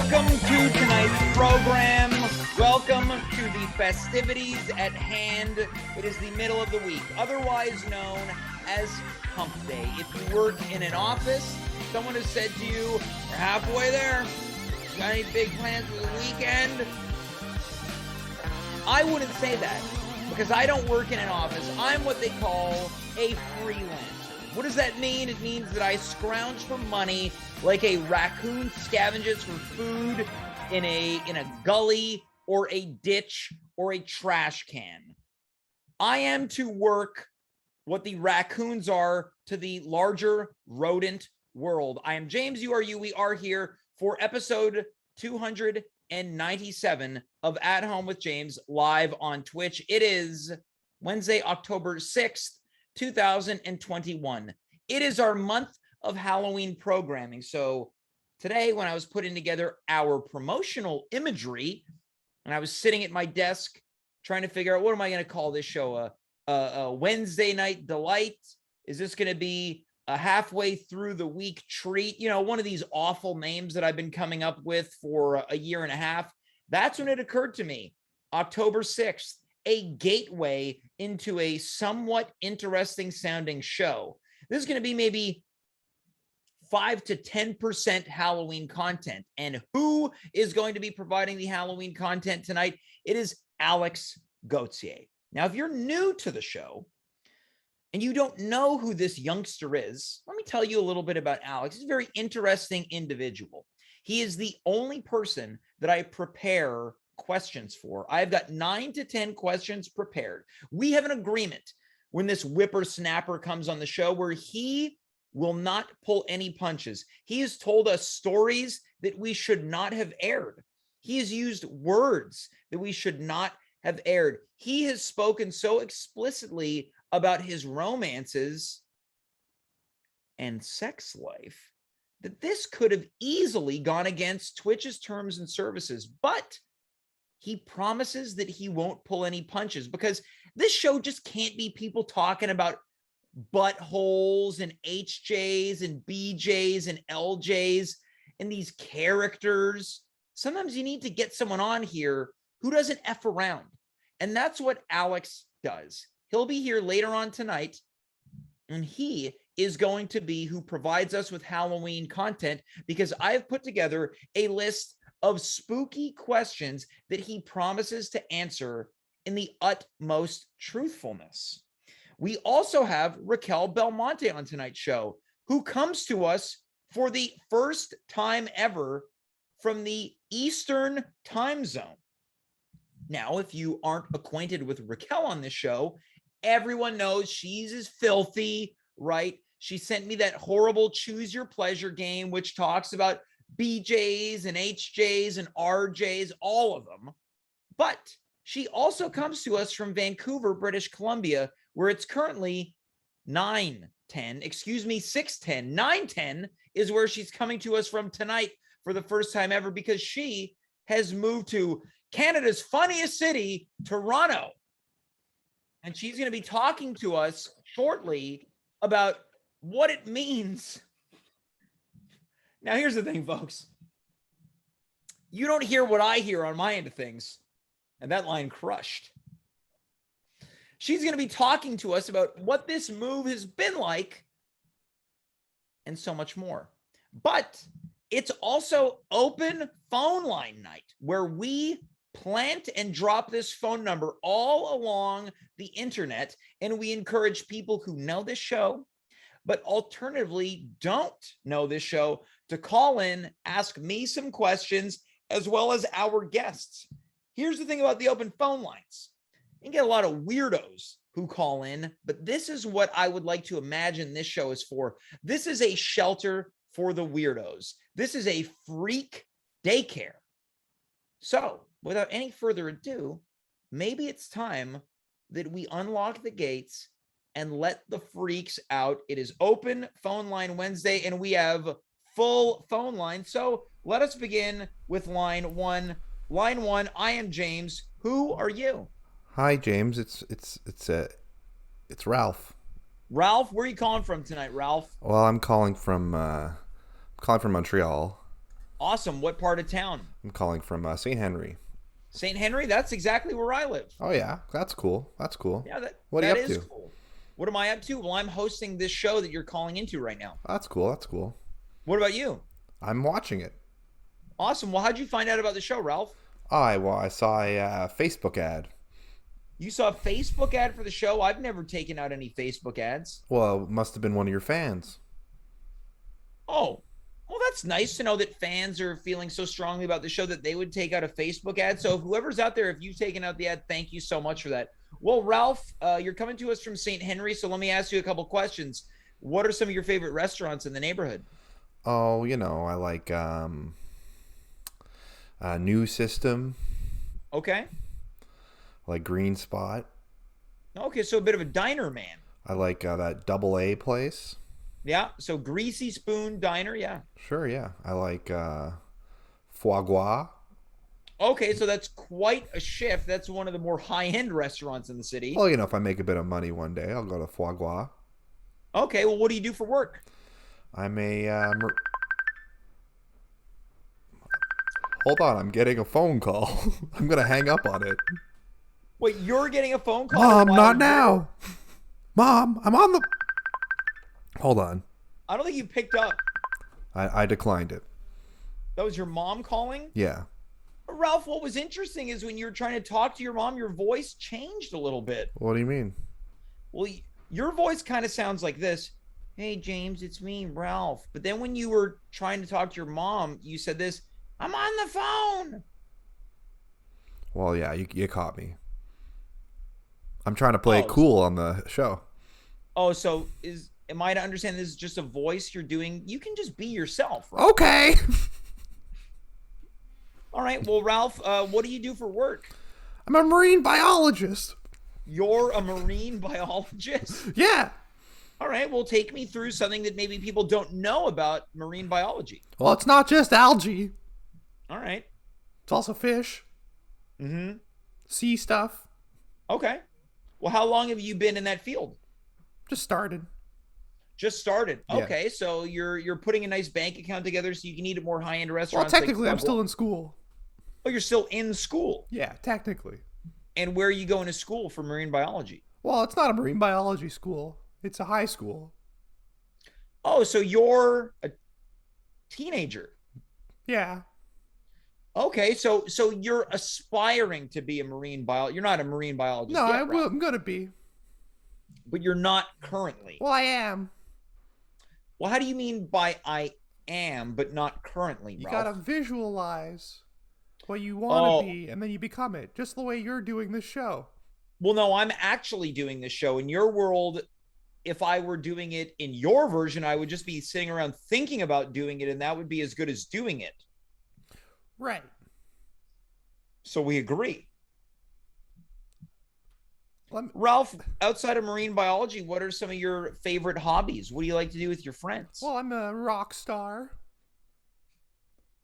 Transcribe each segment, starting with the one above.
Welcome to tonight's program. Welcome to the festivities at hand. It is the middle of the week, otherwise known as Hump Day. If you work in an office, someone has said to you, "We're halfway there. Got any big plans for the weekend?" I wouldn't say that because I don't work in an office. I'm what they call a freelancer. What does that mean? It means that I scrounge for money like a raccoon scavenges for food in a gully or a ditch or a trash can. I am to work what the raccoons are to the larger rodent world. I am James, you are you. We are here for episode 297 of At Home with James live on Twitch. It is Wednesday, October 6th. 2021. It is our month of Halloween programming. So today, when I was putting together our promotional imagery, and I was sitting at my desk trying to figure out, what am I going to call this show? A Wednesday night delight? Is this going to be a halfway through the week treat? You know, one of these awful names that I've been coming up with for a year and a half. That's when it occurred to me, October 6th. A gateway into a somewhat interesting sounding show. This is going to be maybe 5 to 10% Halloween content. And who is going to be providing the Halloween content tonight? It is Alex Gauthier. Now, if you're new to the show and you don't know who this youngster is, let me tell you a little bit about Alex. He's a very interesting individual. He is the only person that I prepare questions for. I've got 9 to 10 questions prepared. We have an agreement when this whippersnapper comes on the show where he will not pull any punches. He has told us stories that we should not have aired. He has used words that we should not have aired. He has spoken so explicitly about his romances and sex life that this could have easily gone against Twitch's terms and services. But he promises that he won't pull any punches because this show just can't be people talking about buttholes and HJs and BJs and LJs and these characters. Sometimes you need to get someone on here who doesn't F around. And that's what Alex does. He'll be here later on tonight, and he is going to be who provides us with Halloween content because I've put together a list of spooky questions that he promises to answer in the utmost truthfulness. We also have Racquel Belmonte on tonight's show, who comes to us for the first time ever from the Eastern time zone. Now, if you aren't acquainted with Racquel on this show, everyone knows she's as filthy, right? She sent me that horrible Choose Your Pleasure game, which talks about BJs and HJs and RJs, all of them. But she also comes to us from Vancouver, British Columbia, where it's currently 6:10. 9:10 is where she's coming to us from tonight for the first time ever because she has moved to Canada's funniest city, Toronto. And she's going to be talking to us shortly about what it means. Now, here's the thing, folks. You don't hear what I hear on my end of things. And that line crushed. She's going to be talking to us about what this move has been like and so much more. But it's also open phone line night where we plant and drop this phone number all along the internet. And we encourage people who know this show, but alternatively don't know this show, to call in, ask me some questions, as well as our guests. Here's the thing about the open phone lines. You get a lot of weirdos who call in, but this is what I would like to imagine this show is for. This is a shelter for the weirdos. This is a freak daycare. So, without any further ado, maybe it's time that we unlock the gates and let the freaks out. It is open phone line Wednesday, and we have full phone line. So let us begin with line one. Line one, I am James. Who are you? Hi, James. It's Ralph. Ralph, where are you calling from tonight, Ralph? Well, I'm calling from Montreal. Awesome. What part of town? I'm calling from St. Henry. St. Henry? That's exactly where I live. Oh yeah, that's cool. That's cool. Yeah, that What are you that up is to? cool. What am I up to? Well, I'm hosting this show that you're calling into right now. That's cool. That's cool. What about you? I'm watching it. Awesome. Well, how'd you find out about the show, Ralph? I saw a Facebook ad. You saw a Facebook ad for the show? I've never taken out any Facebook ads. Well, it must have been one of your fans. Oh, well, that's nice to know that fans are feeling so strongly about the show that they would take out a Facebook ad. So, if whoever's out there, if you've taken out the ad, thank you so much for that. Well, Ralph, you're coming to us from St. Henry, so let me ask you a couple questions. What are some of your favorite restaurants in the neighborhood? Oh, I like New System, Okay. I like Green Spot. Okay, so a bit of a diner man. I like that Double A place. Yeah. So Greasy Spoon Diner. Yeah. Sure, yeah. I like Foie Gras. Okay, so that's quite a shift. That's one of the more high-end restaurants in the city. Well, if I make a bit of money one day, I'll go to Foie Gras. Okay, well, what do you do for work? I'm a hold on, I'm getting a phone call. I'm gonna hang up on it. Wait, you're getting a phone call Mom, while not you're- now. Mom, I'm on the. Hold on. I don't think you picked up. I declined it. That was your mom calling? Yeah. Ralph, what was interesting is when you were trying to talk to your mom, your voice changed a little bit. What do you mean? Well, your voice kind of sounds like this. Hey, James, it's me, Ralph. But then when you were trying to talk to your mom, you said this, I'm on the phone. Well, yeah, you caught me. I'm trying to play it Oh, cool on the show. oh, so am I to understand this is just a voice you're doing? You can just be yourself, right? Okay. All right. Well, Ralph, what do you do for work? I'm a marine biologist. You're a marine biologist? Yeah. All right. Well, take me through something that maybe people don't know about marine biology. Well, it's not just algae. All right. It's also fish, Mm-hmm. sea stuff. Okay. Well, how long have you been in that field? Just started. Just started. Yeah. Okay. So you're putting a nice bank account together so you can eat at more high-end Well, restaurants. technically, like I'm still in school. Oh, you're still in school. Yeah, technically. And where are you going to school for marine biology? Well, it's not a marine biology school. It's a high school. Oh, so you're a teenager. Yeah. Okay, so you're aspiring to be a marine bio. You're not a marine biologist No, yet, Ralph, I'm gonna be. but you're not currently. Well, I am. Well, how do you mean by I am, but not currently, You Ralph? gotta visualize what you want Oh, to be, and then you become it, just the way you're doing this show. well, no, I'm actually doing this show in your world. If I were doing it in your version, I would just be sitting around thinking about doing it, and that would be as good as doing it. Right. So we agree. Let me, Ralph, outside of marine biology, what are some of your favorite hobbies? What do you like to do with your friends? well, I'm a rock star.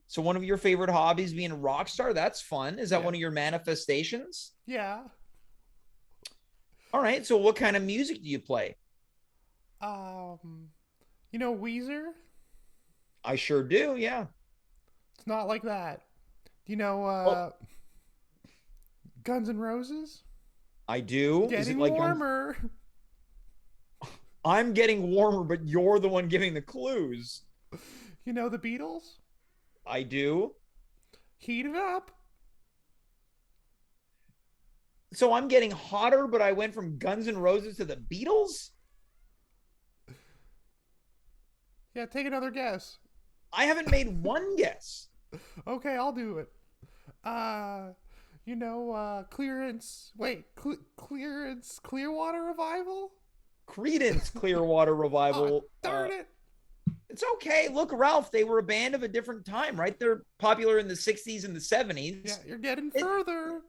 So one of your favorite hobbies being a rock star, that's fun. Is that Yeah. one of your manifestations? Yeah. All right. So what kind of music do you play? Weezer? I sure do. Yeah. It's not like that. Do you know, Well, Guns N' Roses? I do. Is it Getting like warmer. I'm getting warmer, but you're the one giving the clues. You know the Beatles? I do. Heat it up. So I'm getting hotter, but I went from Guns N' Roses to the Beatles? Yeah, take another guess. I haven't made one guess. Okay, I'll do it. Clearance. Wait, Clearance Clearwater Revival? Credence Clearwater Revival. Oh, darn it. It's okay. Look, Ralph, they were a band of a different time, right? They're popular in the 60s and the 70s. Yeah, you're getting further.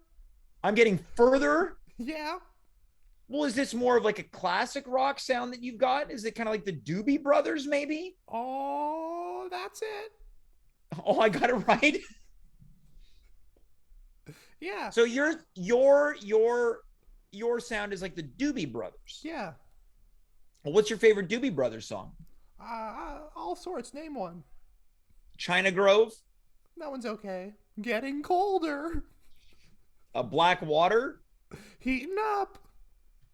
I'm getting further. Yeah. Well, is this more of like a classic rock sound that you've got? Is it kind of like the Doobie Brothers, maybe? Oh, that's it. Oh, I got it right. Yeah. So your sound is like the Doobie Brothers. Yeah. Well, what's your favorite Doobie Brothers song? All sorts. Name one. China Grove? That one's okay. Getting colder. Black Water. Heating up.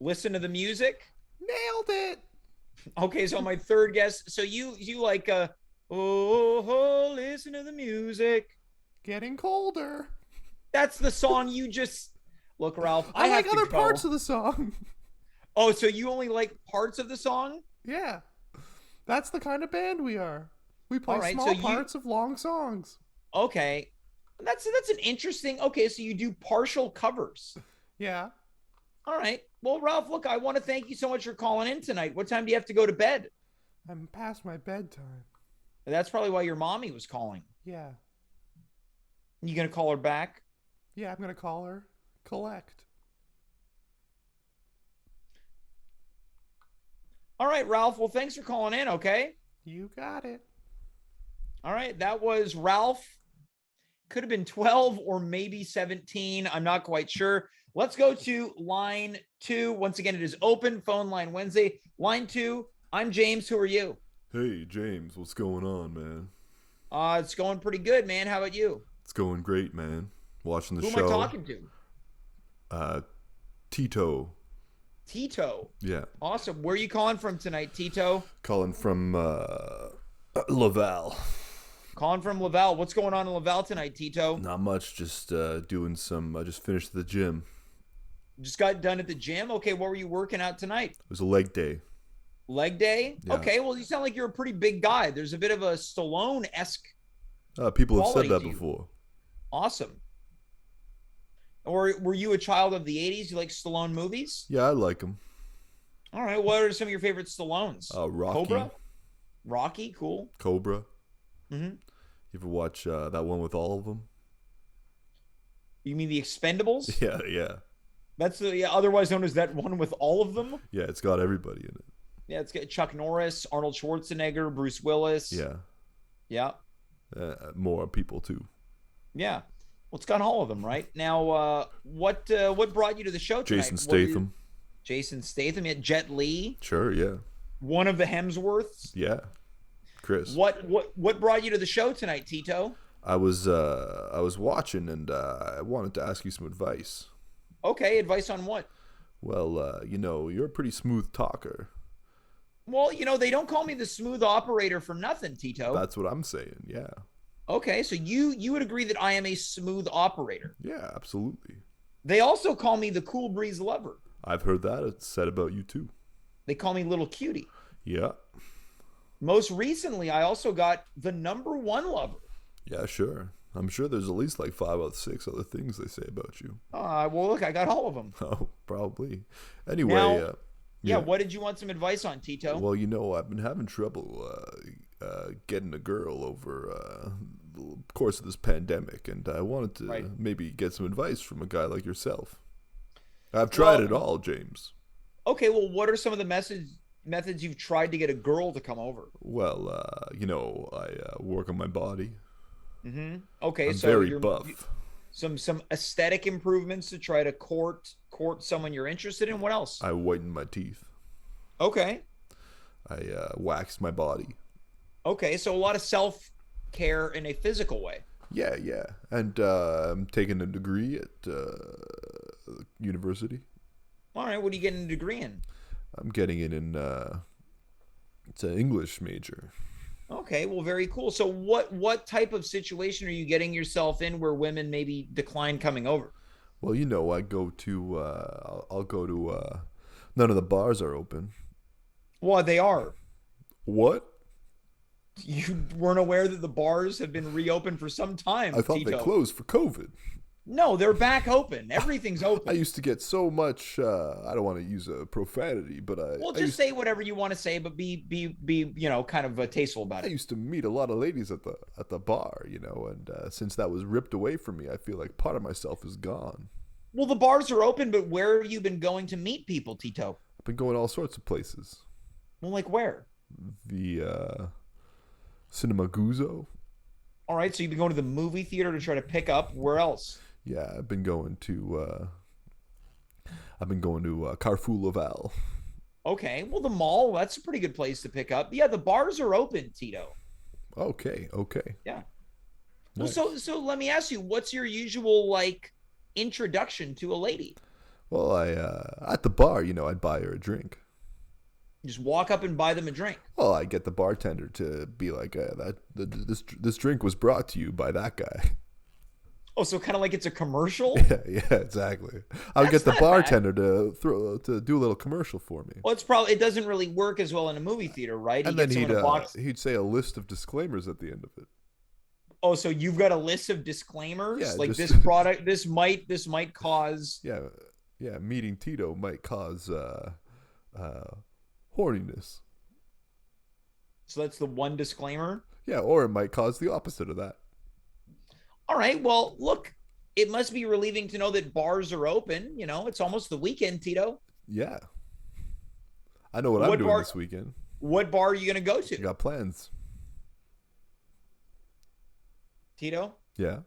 Listen to the music. Nailed it. Okay, so my third guess. So you like oh, listen to the music. Getting colder. That's the song you just look, Ralph. I have like to other go. parts of the song. Oh, so you only like parts of the song? Yeah. That's the kind of band we are. We play All right, small so you- parts of long songs. Okay. That's an interesting. Okay, so you do partial covers. Yeah. All right. Well, Ralph, look, I want to thank you so much for calling in tonight. What time do you have to go to bed? I'm past my bedtime. That's probably why your mommy was calling. Yeah. You gonna call her back? Yeah, I'm going to call her. Collect. All right, Ralph. Well, thanks for calling in, okay? You got it. All right, that was Ralph. Could have been 12 or maybe 17. I'm not quite sure. Let's go to line 2. Once again, it is open phone line Wednesday. Line 2, I'm James. Who are you? Hey, James, what's going on, man? It's going pretty good, man. How about you? It's going great, man. Watching the Who show. am I talking to? Tito. Tito. Yeah. Awesome. Where are you calling from tonight, Tito? Calling from Laval. Calling from Laval. What's going on in Laval tonight, Tito? Not much, just doing some, I just finished the gym. Just got done at the gym. Okay, what were you working out tonight? It was a leg day. Leg day? Yeah. Okay, well, you sound like you're a pretty big guy. There's a bit of a Stallone-esque. People have said Quality that to you. before. Awesome. Or were you a child of the 80s? You like Stallone movies? Yeah, I like them. All right, what are some of your favorite Stallones? Rocky. Cobra? Rocky, cool. Cobra. Mm-hmm. You ever watch that one with all of them? You mean the Expendables? Yeah, yeah. That's otherwise known as that one with all of them? Yeah, it's got everybody in it. Yeah, it's got Chuck Norris, Arnold Schwarzenegger, Bruce Willis. Yeah. Yeah. More people, too. Yeah. Well, it's got all of them, right? Now, what brought you to the show tonight? Jason Statham. Jason Statham, yeah, Jet Li, Sure, yeah. one of the Hemsworths. Yeah. Chris. What brought you to the show tonight, Tito? I was watching and I wanted to ask you some advice. Okay, advice on what? Well, you're a pretty smooth talker. Well, they don't call me the smooth operator for nothing, Tito. That's what I'm saying. Yeah. Okay, so you would agree that I am a smooth operator. Yeah, absolutely. They also call me the cool breeze lover. I've heard that. It's said about you too. They call me little cutie. Yeah. Most recently, I also got the number one lover. Yeah, sure. I'm sure there's at least like 5 or 6 other things they say about you. Well, look, I got all of them. Oh, probably. Anyway, Now, yeah. what did you want some advice on, Tito? Well, I've been having trouble getting a girl over the course of this pandemic, and I wanted to maybe get some advice from a guy like yourself. I've tried it all, James. Okay, well, what are some of the methods you've tried to get a girl to come over? Well, I work on my body. Mm-hmm. Okay, I'm so very buff. Some aesthetic improvements to try to court someone you're interested in. What else? I whiten my teeth. Okay. I wax my body. Okay, so a lot of self-care in a physical way. Yeah, yeah. And I'm taking a degree at university. All right, what are you getting a degree in? I'm getting it in it's an English major. Okay, well, very cool. So what type of situation are you getting yourself in where women maybe decline coming over? Well, I go to I'll go to none of the bars are open. Well, they are. What? You weren't aware that the bars have been reopened for some time, I thought Tito. they closed for COVID. No, they're back open. Everything's open. I used to get so much I don't want to use a profanity, but say whatever you want to say, but be kind of tasteful about I it. used to meet a lot of ladies at the bar, and since that was ripped away from me, I feel like part of myself is gone. Well, the bars are open, but where have you been going to meet people, Tito? I've been going all sorts of places. Well, like where? The Cinema Guzzo. All right, so you've been going to the movie theater to try to pick up. Where else? Yeah, I've been going to Carrefour Laval. Okay, well, the mall, that's a pretty good place to pick up. Yeah, the bars are open, Tito. Okay. Yeah. Well, Nice. so let me ask you, what's your usual like introduction to a lady? Well, I at the bar, I'd buy her a drink. You just walk up and buy them a drink. Well, I get the bartender to be like, this drink was brought to you by that guy. Oh, so kind of like it's a commercial? Yeah, exactly. I would That's get the not bad. bartender to do a little commercial for me. Well, it doesn't really work as well in a movie theater, right? He And then gets someone to box. he'd say a list of disclaimers at the end of it. Oh, so you've got a list of disclaimers, Yeah, like just this product, this might cause. yeah, yeah. Meeting Tito might cause horniness. So that's the one disclaimer. Yeah, or it might cause the opposite of that. All right. Well, look, it must be relieving to know that bars are open. It's almost the weekend, Tito. Yeah, I know what I'm doing this weekend. What bar are you going to go I to, got plans. Tito? Yeah,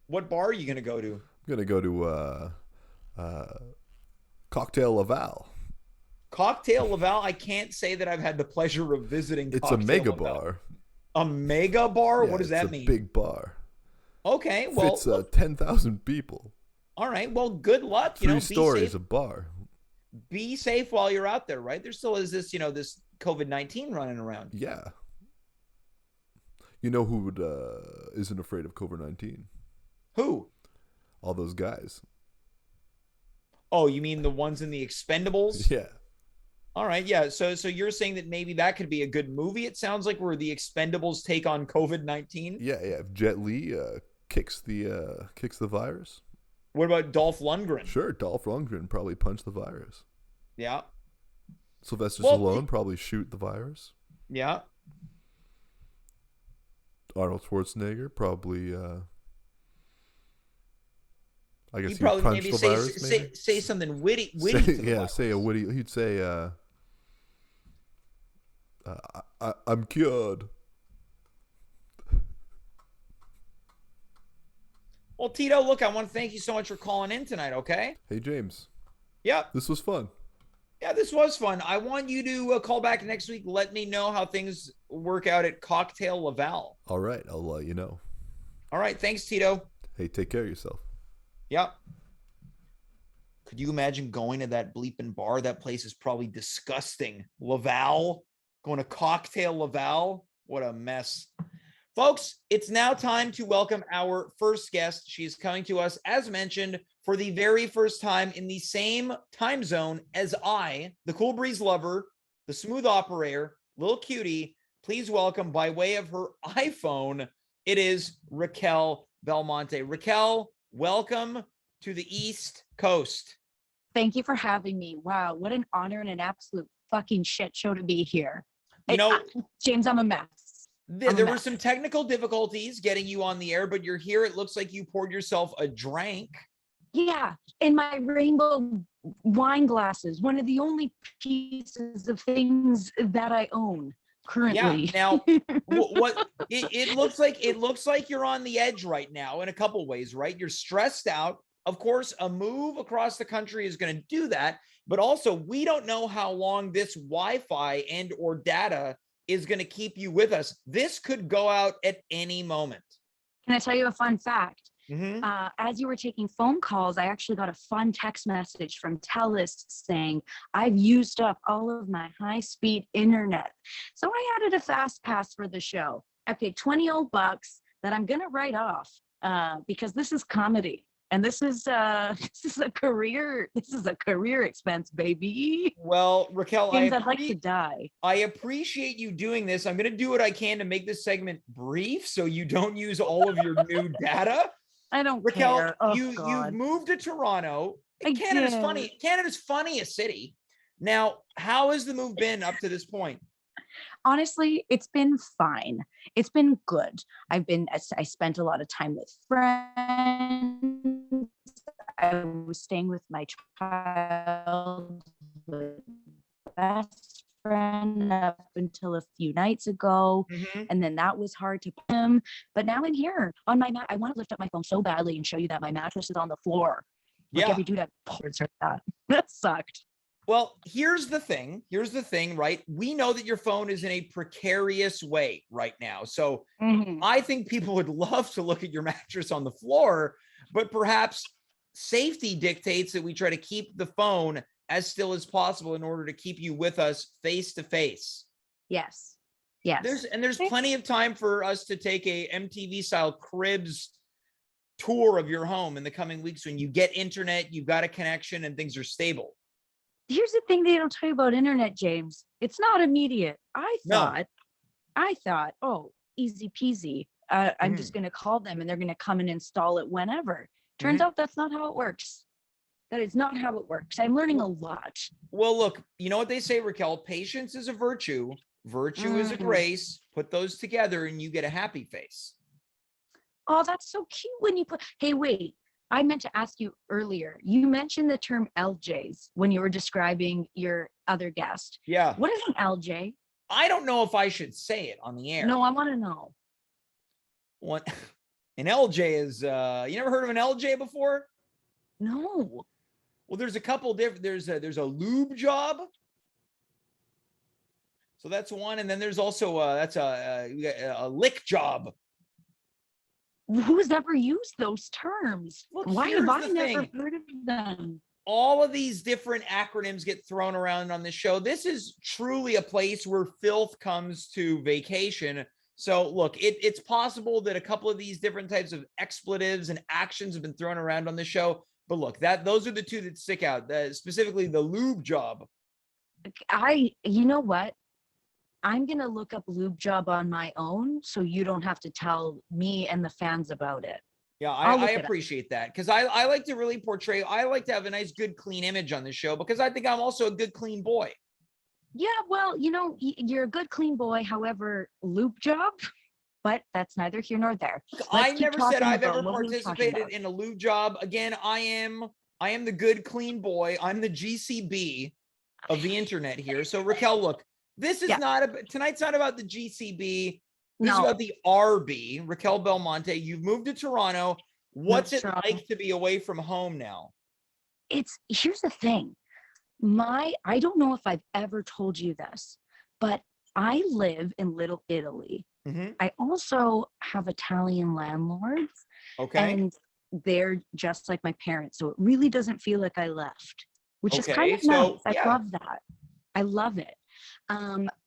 What bar are you going to go to? I'm gonna go to Cocktail Laval. Cocktail Laval. I can't say that I've had the pleasure of visiting. It's Cocktail a mega Laval. bar. A mega bar? Yeah, What does that mean? It's a big bar. Okay, well, Fits 10,000 people. all right. Well, good luck. 3 stories of bar. Be safe while you're out there, right? There still is this, this COVID-19 running around. Yeah. You know who isn't afraid of COVID-19? Who? All those guys. Oh, you mean the ones in the Expendables? Yeah. All right, yeah. So you're saying that maybe that could be a good movie. It sounds like where the Expendables take on COVID-19. Yeah. If Jet Li kicks the virus. What about Dolph Lundgren? Sure, Dolph Lundgren probably punched the virus. Yeah. Sylvester Stallone probably shoot the virus. Yeah. Arnold Schwarzenegger probably. I guess He'd he'd probably punch maybe the virus. Maybe say something witty. To the virus. say a witty. He'd say, "I'm cured." Well, Tito, look, I want to thank you so much for calling in tonight. Okay. Hey James. Yep. This was fun. Yeah, this was fun. I want you to call back next week. Let me know how things work out at Cocktail Laval. All right, I'll let you know. All right. Thanks, Tito. Hey, take care of yourself. Yep. Could you imagine going to that bleeping bar? That place is probably disgusting. Laval, going to Cocktail Laval. What a mess. Folks, it's now time to welcome our first guest. She's coming to us, as mentioned, for the very first time in the same time zone as I, the Cool Breeze lover, the smooth operator, little cutie. Please welcome, by way of her iPhone, it is Racquel Belmonte. Racquel, welcome to the East Coast. Thank you for having me. Wow, what an honor and an absolute fucking shit show to be here. James, I'm a mess. There were some technical difficulties getting you on the air, but you're here. It looks like you poured yourself a drink. Yeah, in my rainbow wine glasses, one of the only pieces of things that I own currently. Yeah. Now, it looks like you're on the edge right now in a couple ways, right? You're stressed out. Of course, a move across the country is going to do that, but also we don't know how long this Wi-Fi and or data is going to keep you with us. This could go out at any moment. Can I tell you a fun fact? Mm-hmm. As you were taking phone calls, I actually got a fun text message from TELUS saying, I've used up all of my high-speed internet. So I added a fast pass for the show. I paid $20 bucks that I'm going to write off because this is comedy. And this is a career expense, baby. Well, Racquel, James, I'd like to die. I appreciate you doing this. I'm going to do what I can to make this segment brief so you don't use all of your new data. I don't Racquel, care. Oh, you've moved to Toronto. I Canada's did. funny. Canada's funniest city. Now, how has the move been up to this point? Honestly, it's been fine. It's been good. I spent a lot of time with friends. I was staying with my childhood best friend up until a few nights ago. Mm-hmm. And then that was hard to put him. But now I'm here on my mat. I want to lift up my phone so badly and show you that my mattress is on the floor. Like every dude that that sucked. Well, here's the thing. Here's the thing, right? We know that your phone is in a precarious way right now. So I think people would love to look at your mattress on the floor, but perhaps safety dictates that we try to keep the phone as still as possible in order to keep you with us face to face. Yes. Yes. There's plenty of time for us to take a MTV style cribs tour of your home in the coming weeks when you get internet, you've got a connection, and things are stable. Here's the thing they don't tell you about internet, James. It's not immediate. I No. thought, oh, easy peasy. I'm just going to call them and they're going to come and install it whenever. Turns out that's not how it works. That is not how it works. I'm learning a lot. Well, look, you know what they say, Racquel? Patience is a virtue. Virtue is a grace. Put those together and you get a happy face. Oh, that's so cute when you put, hey, wait, I meant to ask you earlier. You mentioned the term LJs when you were describing your other guest. Yeah. What is an LJ? I don't know if I should say it on the air. No, I want to know. What an LJ is, you never heard of an LJ before? No. Well, there's a couple different, there's a lube job. So that's one. And then there's also, that's a lick job. Who's ever used those terms? Look, why here's have I the never thing. heard of them? All of these different acronyms get thrown around on this show. This is truly a place where filth comes to vacation. So look, it's possible that a couple of these different types of expletives and actions have been thrown around on the show. But look, those are the two that stick out, specifically the lube job. You know what? I'm going to look up lube job on my own so you don't have to tell me and the fans about it. Yeah, I appreciate that because I like to really portray, I like to have a nice, good, clean image on the show because I think I'm also a good, clean boy. Yeah, well, you know, you're a good, clean boy. However, lube job, but that's neither here nor there. I never said I've ever participated in a lube job. Again, I am the good, clean boy. I'm the GCB of the internet here. So Racquel, look, this is tonight's not about the GCB. This is about the RB, Racquel Belmonte. You've moved to Toronto. What's it like to be away from home now? Here's the thing. I don't know if I've ever told you this, but I live in Little Italy. I also have Italian landlords. Okay. And they're just like my parents. So it really doesn't feel like I left, which is kind of nice. I love that. I love it.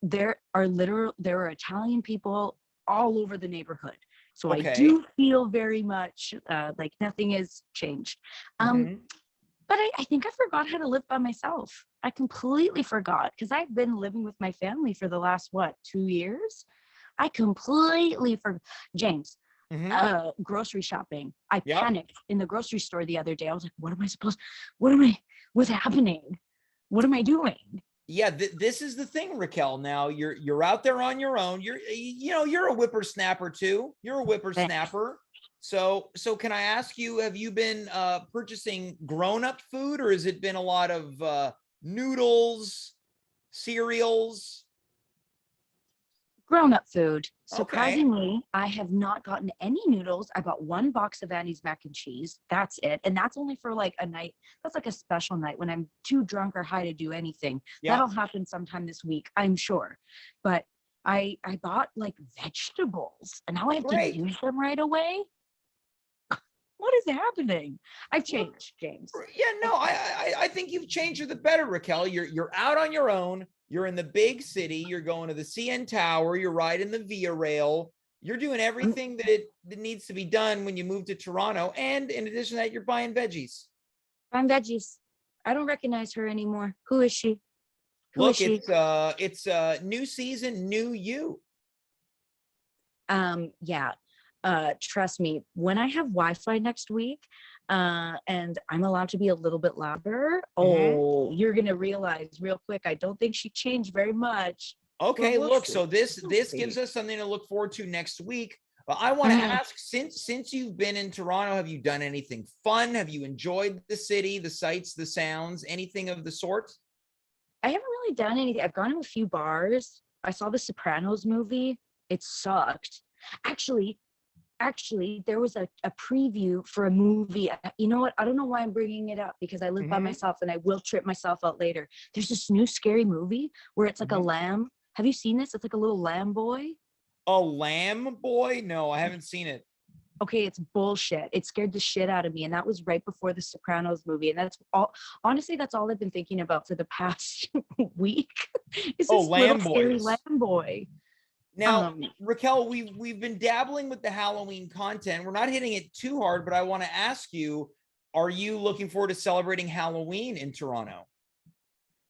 There are Italian people all over the neighborhood. So I do feel very much like nothing has changed. But I think I forgot how to live by myself. I completely forgot because I've been living with my family for the last, 2 years? I completely forgot. James, grocery shopping. I panicked in the grocery store the other day. I was like, what's happening? What am I doing? Yeah, this is the thing, Racquel. Now you're out there on your own. You're a whippersnapper too. You're a whippersnapper. So can I ask you, have you been purchasing grown-up food or has it been a lot of noodles, cereals? Grown-up food. Surprisingly, I have not gotten any noodles. I got one box of Annie's mac and cheese. That's it. And that's only for like a night. That's like a special night when I'm too drunk or high to do anything. That'll happen sometime this week, I'm sure. But I bought like vegetables and now I have to use them right away. What is happening? I've changed, James. Yeah, no, I think you've changed for the better, Racquel. You're out on your own. You're in the big city. You're going to the CN Tower. You're riding the Via Rail. You're doing everything that needs to be done when you move to Toronto. And in addition to that, you're buying veggies. Buying veggies. I don't recognize her anymore. Who is she? Look, it's new season, new you. Yeah. Trust me, when I have Wi-Fi next week, and I'm allowed to be a little bit louder, you're gonna realize real quick, I don't think she changed very much. Okay, look, so this gives us something to look forward to next week. But I want to ask, since you've been in Toronto, have you done anything fun? Have you enjoyed the city, the sights, the sounds, anything of the sort? I haven't really done anything. I've gone to a few bars. I saw the Sopranos movie. It sucked. Actually, actually, there was a preview for a movie. You know what? I don't know why I'm bringing it up because I live by myself and I will trip myself out later. There's this new scary movie where it's like a lamb. Have you seen this? It's like a little lamb boy. A lamb boy? No, I haven't seen it. Okay, it's bullshit. It scared the shit out of me. And that was right before the Sopranos movie. And that's all, honestly, that's all I've been thinking about for the past week. Is this little scary lamb boy. Now, Racquel, we've been dabbling with the Halloween content. We're not hitting it too hard, but I want to ask you, are you looking forward to celebrating Halloween in Toronto?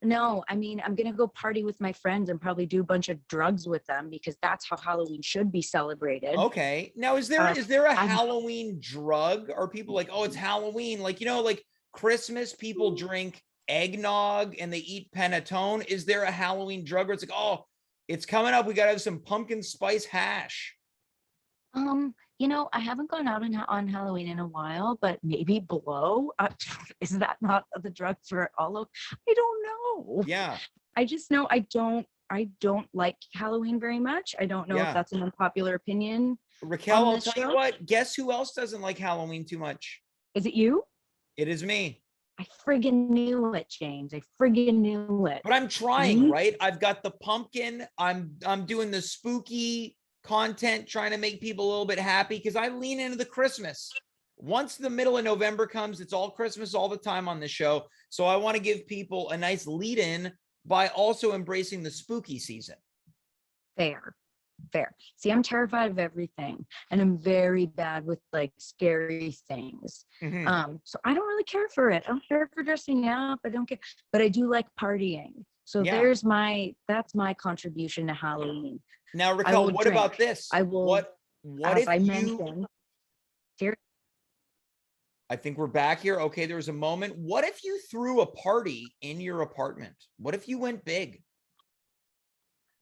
No, I mean, I'm going to go party with my friends and probably do a bunch of drugs with them because that's how Halloween should be celebrated. Okay. Now, is there a Halloween drug? Are people like, oh, it's Halloween? Like, you know, like Christmas, people drink eggnog and they eat panettone. Is there a Halloween drug where it's like, oh, it's coming up, we got to have some pumpkin spice hash? You know, I haven't gone out on Halloween in a while, but maybe blow. Is that not the drug for all of? I don't know. Yeah. I just know I don't like Halloween very much. I don't know if that's an unpopular opinion. Racquel, I'll tell you what, guess who else doesn't like Halloween too much? Is it you? It is me. I friggin' knew it, James. I friggin' knew it. But I'm trying, right? I've got the pumpkin. I'm doing the spooky content, trying to make people a little bit happy because I lean into the Christmas. Once the middle of November comes, it's all Christmas all the time on the show. So I want to give people a nice lead in by also embracing the spooky season. Fair. See, I'm terrified of everything and I'm very bad with like scary things. So I don't really care for it. I don't care for dressing up. I don't care, but I do like partying. So that's my contribution to Halloween. Now, Racquel, what about this? I will. What if I mentioned? Here. I think we're back here. Okay, there was a moment. What if you threw a party in your apartment? What if you went big?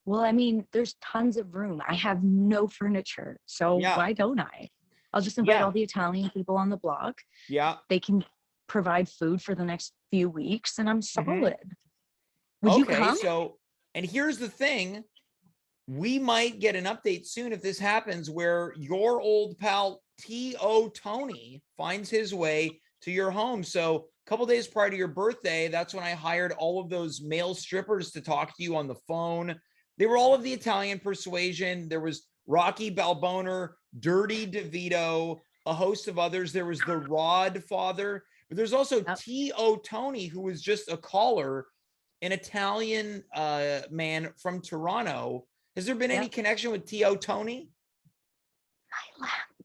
Well, I mean, there's tons of room. I have no furniture, so why don't I? I'll just invite all the Italian people on the block. Yeah. They can provide food for the next few weeks, and I'm solid. Would you come? So, and here's the thing. We might get an update soon if this happens where your old pal T.O. Tony finds his way to your home. So a couple days prior to your birthday, that's when I hired all of those male strippers to talk to you on the phone. They were all of the Italian persuasion. There was Racquel Belmonte, Dirty DeVito, a host of others. There was the Rod Father. But there's also T.O. Tony, who was just a caller, an Italian man from Toronto. Has there been any connection with T.O. Tony?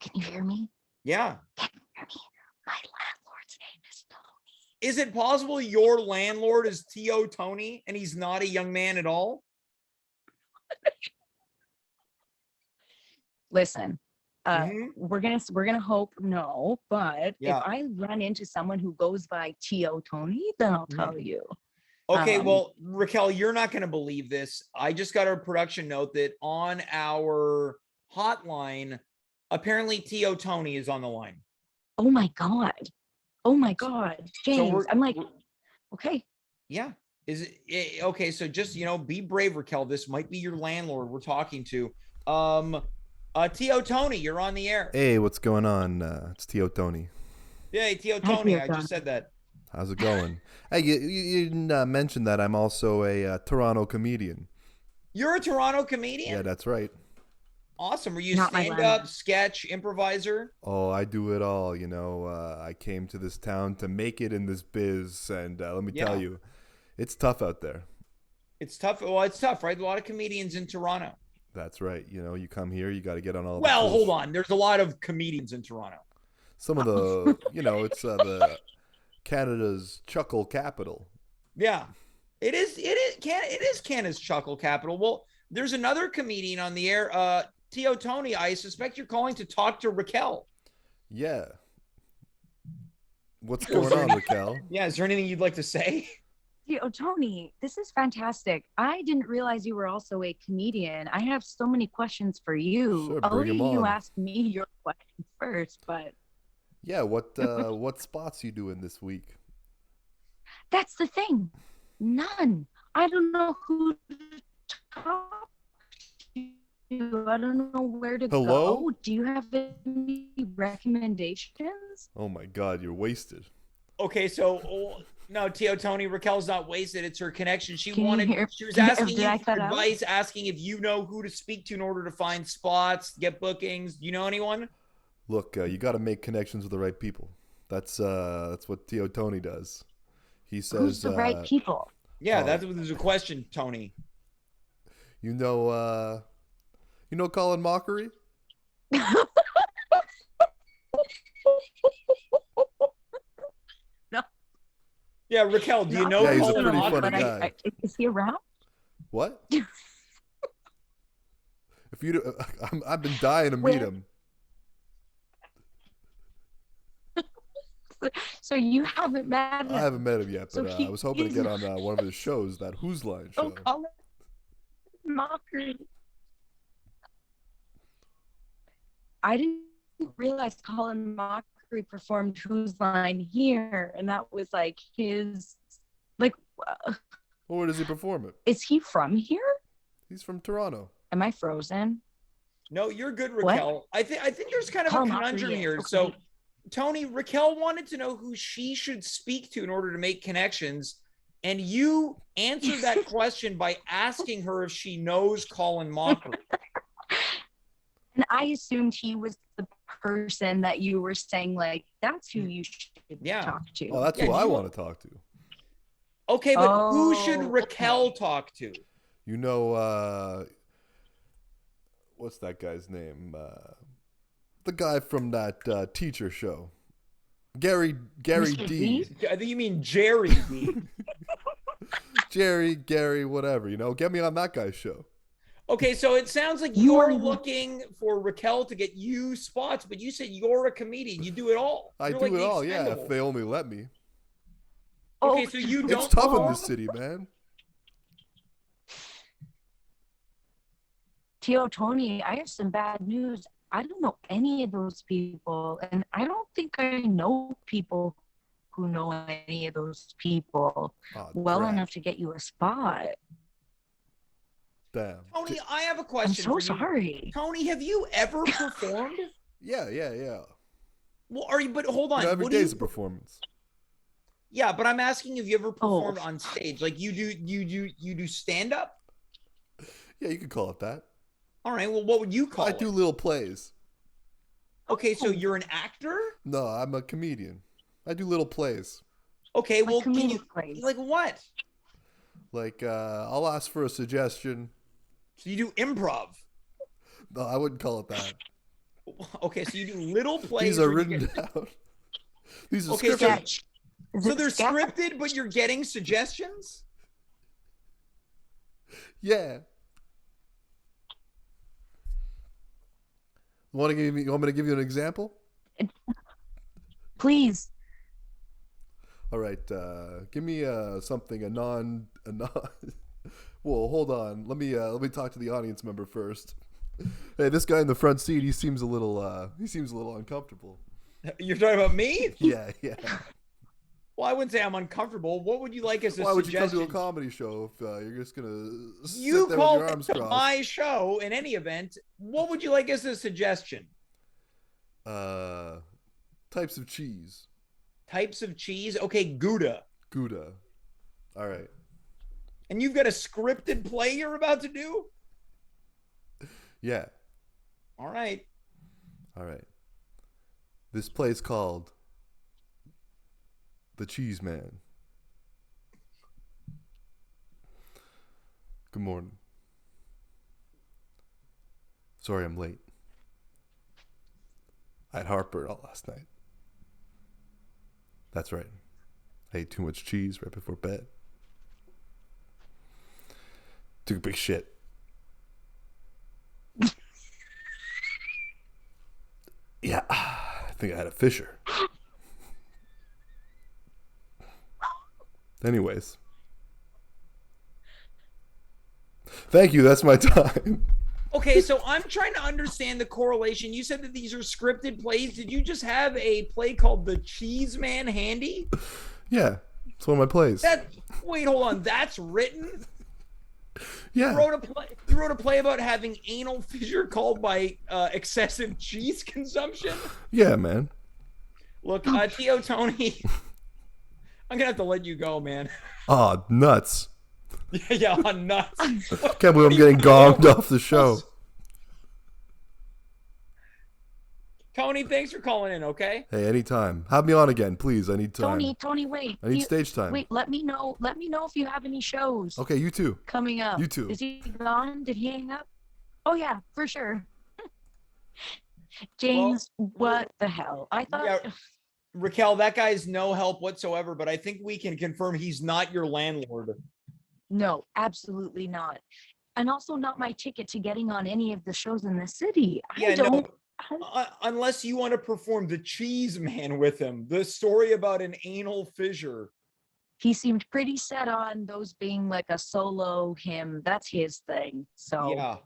Can you hear me? Yeah. Can you hear me? My landlord's name is Tony. Is it possible your landlord is T.O. Tony and he's not a young man at all? Listen, we're gonna hope no, but if I run into someone who goes by T.O. Tony, then I'll tell you. Okay, well, Racquel, you're not going to believe this. I just got a production note that on our hotline, apparently T.O. Tony is on the line. Oh my God, James! So I'm like, okay. Yeah. Is it okay? So just, be brave, Racquel. This might be your landlord we're talking to. T.O. Tony, you're on the air. Hey, what's going on? It's T.O. Tony. Yeah, T.O. Tony. I just said that. How's it going? Hey, you didn't mention that I'm also a Toronto comedian. You're a Toronto comedian? Yeah, that's right. Awesome. Were you stand-up, sketch, improviser? Oh, I do it all. I came to this town to make it in this biz, and let me tell you, it's tough out there. It's tough. Well, it's tough, right? A lot of comedians in Toronto. That's right. You come here, you got to get on all. Well, hold on. There's a lot of comedians in Toronto. Some of the, it's the Canada's chuckle capital. Yeah, it is. It is Canada's chuckle capital. Well, there's another comedian on the air. T.O. Tony, I suspect you're calling to talk to Racquel. Yeah. What's going on, Racquel? Yeah, is there anything you'd like to say? T.O. Tony, this is fantastic. I didn't realize you were also a comedian. I have so many questions for you. Sure, I'll let you on. ask me your question first, but yeah, what spots you doing this week? That's the thing. None. I don't know who to talk to. I don't know where to Hello? go. Do you have any recommendations? Oh my God, you're wasted. Okay, so no, Tony, Raquel's not wasted. It's her connection. She Can you wanted, hear? she was asking Did you I for cut out? advice, asking if you know who to speak to in order to find spots, get bookings. Do you know anyone? Look, you got to make connections with the right people. That's what Tony does. He says, Who's the right people? Yeah, Oh. that was a question, Tony. you know Colin Mockery? No. Yeah, Raquel, do you know Yeah, he's a Colin pretty Mockery? funny guy. Is he around? What? If you, do, I've been dying to meet him. So you haven't met him? I haven't met him yet, So but I was hoping to he's get on one of his shows, that Who's Line show. Oh, Colin Mockery. I didn't realize Colin Mockery performed Who's Line here, and that was like his, like, Well, where does he perform it? is he from here? He's from Toronto. Am I frozen? No, you're good, What? Raquel. I think there's kind of Colin a Mockery conundrum is, here. okay. So, Tony, Raquel wanted to know who she should speak to in order to make connections, and you answered that question by asking her if she knows Colin Mockery. And I assumed he was the person that you were saying, like, that's who you should Yeah. talk to. Oh, that's Yeah, who I you- want to talk to. Okay, but who Oh, should Raquel okay. talk to? You know, what's that guy's name? The guy from that teacher show. Gary Mr. D. V? I think you mean Jerry B. Gary, whatever. You know, get me on that guy's show. Okay, so it sounds like You you're are- looking for Raquel to get you spots, but you said you're a comedian. You do it all. I You're do like it the all, yeah, Expendables. if they only let me. Okay, so you don't It's tough in perform? this city, man. Tony, I have some bad news. I don't know any of those people, and I don't think I know people who know any of those people Oh, well crap. enough to get you a spot. Damn. Tony, I have a I'm question. so for you. sorry. Tony, have you ever performed? Yeah. Well, are you? But hold on. You know, every What do day's you- a performance. Yeah, but I'm asking if you ever Oh. performed on stage. Like you do stand up? Yeah, you could call it that. All right. Well, what would you call I it? do little plays. Okay, so you're an actor? No, I'm a comedian. I do little plays. Okay, Like well, can you comedic plays. like what? Like, I'll ask for a suggestion. So you do improv. No, I wouldn't call it that. Okay, so you do little plays. These are where you written get- down. These are Okay, so- scripted. Sketch. Is So it they're sketch? scripted, but you're getting suggestions? Yeah. You want me to give you an example? Please. All right. Give me something a non. Well, hold on. Let me talk to the audience member first. Hey, this guy in the front seat. He seems a little uncomfortable. You're talking about me? Yeah. Well, I wouldn't say I'm uncomfortable. What would you like as a Why would you come suggestion? to a comedy show if you're just gonna You sit there with called your it arms to crossed? my show in any event. What would you like as a suggestion? Types of cheese. Types of cheese? Okay, Gouda. Gouda. All right. And you've got a scripted play you're about to do? Yeah. All right. All right. This play's called The Cheese Man. Good morning. Sorry I'm late. I had heartburn all last night. That's right. I ate too much cheese right before bed. Took a big shit. Yeah, I think I had a fissure. Anyways. Thank you, that's my time. Okay, so I'm trying to understand the correlation. You said that these are scripted plays. Did you just have a play called The Cheese Man handy? Yeah, it's one of my plays. Wait, hold on. That's written? Yeah. You wrote a play about having anal fissure called by excessive cheese consumption. Yeah, man. Look, Tio Tony, I'm gonna have to let you go, man. Ah, nuts. Yeah, on nuts. Can't believe I'm getting gonged off the show. Tony, thanks for calling in. Okay. Hey, anytime. Have me on again, please. I need time. Tony, wait. I need stage time. Wait, let me know if you have any shows. Okay, you too. Coming up. You too. Is he gone? Did he hang up? Oh yeah, for sure. James, what the hell? I thought. Yeah, Racquel, that guy's no help whatsoever. But I think we can confirm he's not your landlord. No, absolutely not. And also not my ticket to getting on any of the shows in the city. Yeah, no. Unless you want to perform the Cheese Man with him, the story about an anal fissure. He seemed pretty set on those being like a solo hymn. That's his thing. So yeah,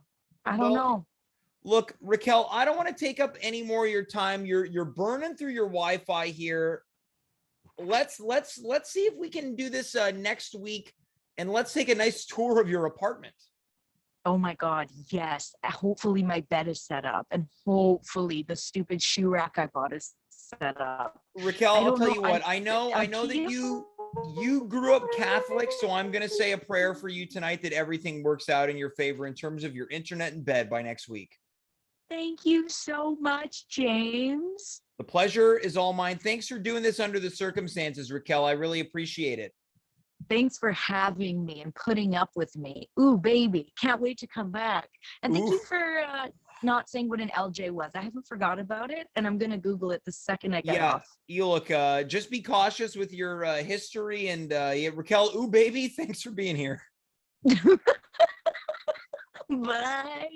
I don't know. Look, Racquel, I don't want to take up any more of your time. You're burning through your Wi-Fi here. Let's see if we can do this next week, and let's take a nice tour of your apartment. Oh my God, yes. Hopefully my bed is set up, and hopefully the stupid shoe rack I bought is set up. Racquel, I'll tell you what, I know that you grew up Catholic, so I'm going to say a prayer for you tonight that everything works out in your favor in terms of your internet and bed by next week. Thank you so much, James. The pleasure is all mine. Thanks for doing this under the circumstances, Racquel. I really appreciate it. Thanks for having me and putting up with me. Ooh, baby. Can't wait to come back. And thank you for not saying what an LJ was. I haven't forgot about it, and I'm going to Google it the second I get off. You look, just be cautious with your history. And Racquel, ooh, baby, thanks for being here. Bye.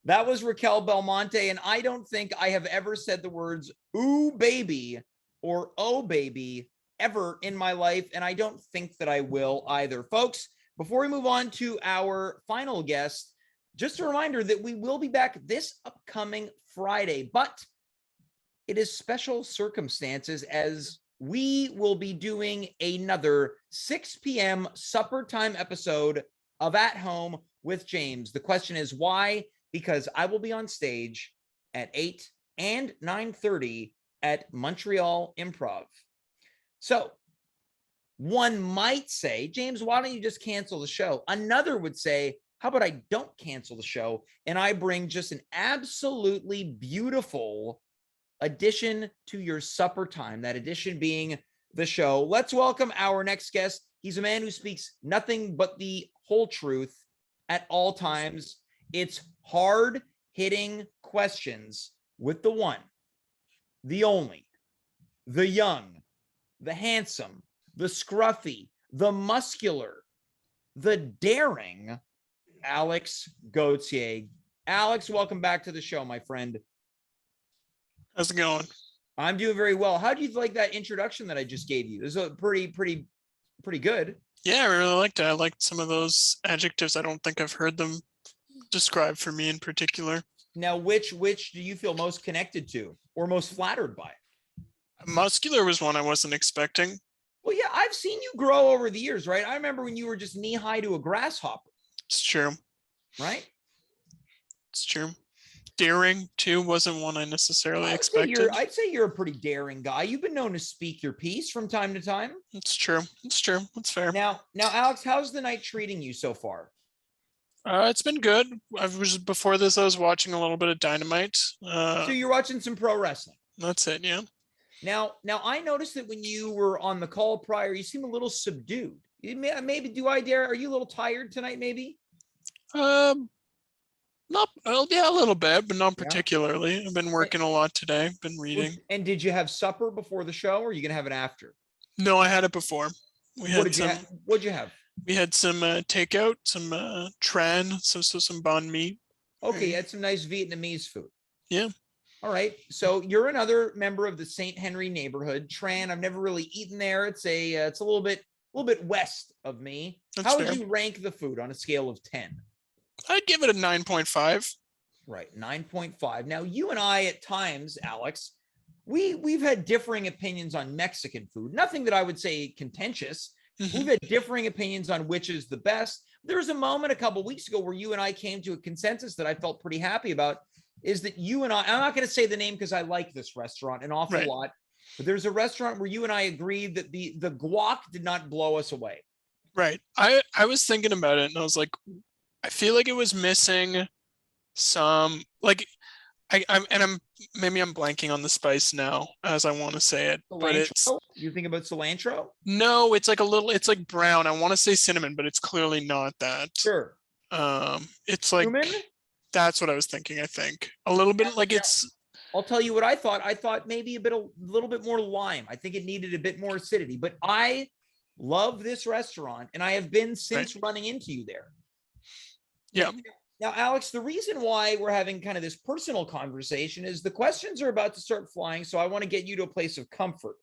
That was Racquel Belmonte, and I don't think I have ever said the words ooh, baby or oh, baby ever in my life, and I don't think that I will either. Folks, before we move on to our final guest, just a reminder that we will be back this upcoming Friday, but it is special circumstances as we will be doing another 6 p.m. supper time episode of At Home with James. The question is why? Because I will be on stage at 8 and 9:30 at Montreal Improv. So one might say, James, why don't you just cancel the show? Another would say, how about I don't cancel the show and I bring just an absolutely beautiful addition to your supper time, that addition being the show. Let's welcome our next guest. He's a man who speaks nothing but the whole truth at all times. It's hard-hitting questions with the one, the only, the young, the handsome, the scruffy, the muscular, the daring Alex Gauthier. Alex, welcome back to the show, my friend. How's it going? I'm doing very well. How do you like that introduction that I just gave you? This is a pretty good. Yeah, I really liked it. I liked some of those adjectives. I don't think I've heard them described for me in particular. Now, which do you feel most connected to or most flattered by? Muscular was one I wasn't expecting. Well, yeah, I've seen you grow over the years, right? I remember when you were just knee high to a grasshopper. It's true. Right? It's true. Daring, too, wasn't one I necessarily expected. I'd say you're a pretty daring guy. You've been known to speak your piece from time to time. It's true. It's true. It's fair. Now, Alex, how's the night treating you so far? It's been good. Before this, I was watching a little bit of Dynamite. So you're watching some pro wrestling. That's it, yeah. Now I noticed that when you were on the call prior, you seem a little subdued. Maybe are you a little tired tonight? Maybe. Not. Well, yeah, a little bit, but not particularly. I've been working a lot today. Been reading. And did you have supper before the show, or are you gonna have it after? No, I had it before. What'd you have? We had some takeout, some tran, some banh mi. Okay, you had some nice Vietnamese food. Yeah. All right. So you're another member of the St. Henry neighborhood. Tran, I've never really eaten there. It's a little bit west of me. How would you rank the food on a scale of 10? I'd give it a 9.5. Right, 9.5. Now, you and I at times, Alex, we've had differing opinions on Mexican food. Nothing that I would say contentious. We've had differing opinions on which is the best. There was a moment a couple weeks ago where you and I came to a consensus that I felt pretty happy about, is that you and I'm not going to say the name because I like this restaurant an awful Right. lot, but there's a restaurant where you and I agreed that the guac did not blow us away. Right. I was thinking about it and I was like, I feel like it was missing some, like, I'm maybe I'm blanking on the spice now as I want to say it, but it's Cilantro? You think about cilantro? no, it's like a little, it's like brown. I want to say cinnamon, but it's clearly not that. Sure. It's like Cumin? that's what I was thinking. I think a little bit like it's. I'll tell you what I thought. I thought maybe a little bit more lime. I think it needed a bit more acidity, but I love this restaurant and I have been since running into you there. Yeah. Now, Alex, the reason why we're having kind of this personal conversation is the questions are about to start flying. So I want to get you to a place of comfort.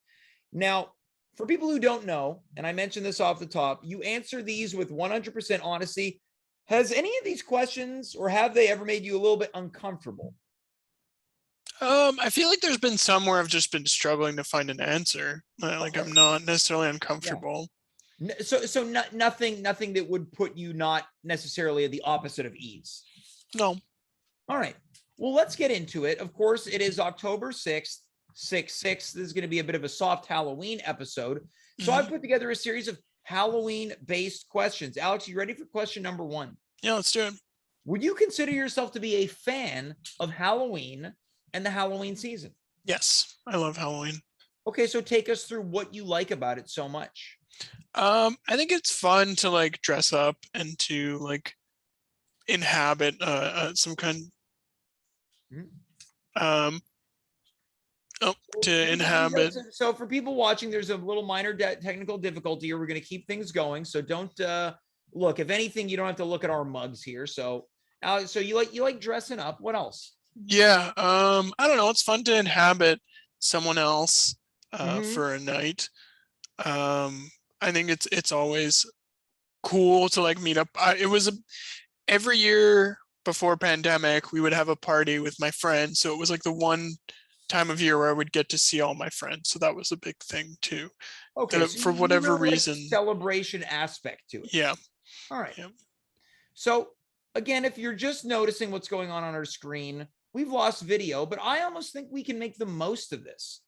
Now, for people who don't know, and I mentioned this off the top, you answer these with 100% honesty. Has any of these questions, or have they ever made you a little bit uncomfortable? I feel like there's been some where I've just been struggling to find an answer. Like I'm not necessarily uncomfortable. So nothing that would put you not necessarily at the opposite of ease. No. All right. Well, let's get into it. Of course, it is October 6th, 6/6. This is going to be a bit of a soft Halloween episode. So I've put together a series of Halloween-based questions. Alex, you ready for question number 1? Yeah, let's do it. Would you consider yourself to be a fan of Halloween and the Halloween season? Yes, I love Halloween. Okay, so take us through what you like about it so much. I think it's fun to like dress up and to like inhabit some kind to inhabit. So for people watching, there's a little minor technical difficulty here. We're going to keep things going, so don't look. If anything, you don't have to look at our mugs here. So Alex, so you like dressing up. What else? Yeah, I don't know, it's fun to inhabit someone else for a night. I think it's always cool to like meet up. Every year before pandemic, we would have a party with my friends. So it was like the one time of year where I would get to see all my friends. So that was a big thing too. Okay, so for whatever reason, celebration aspect to it. Yeah. All right. Yeah. So again, if you're just noticing what's going on our screen, we've lost video, but I almost think we can make the most of this.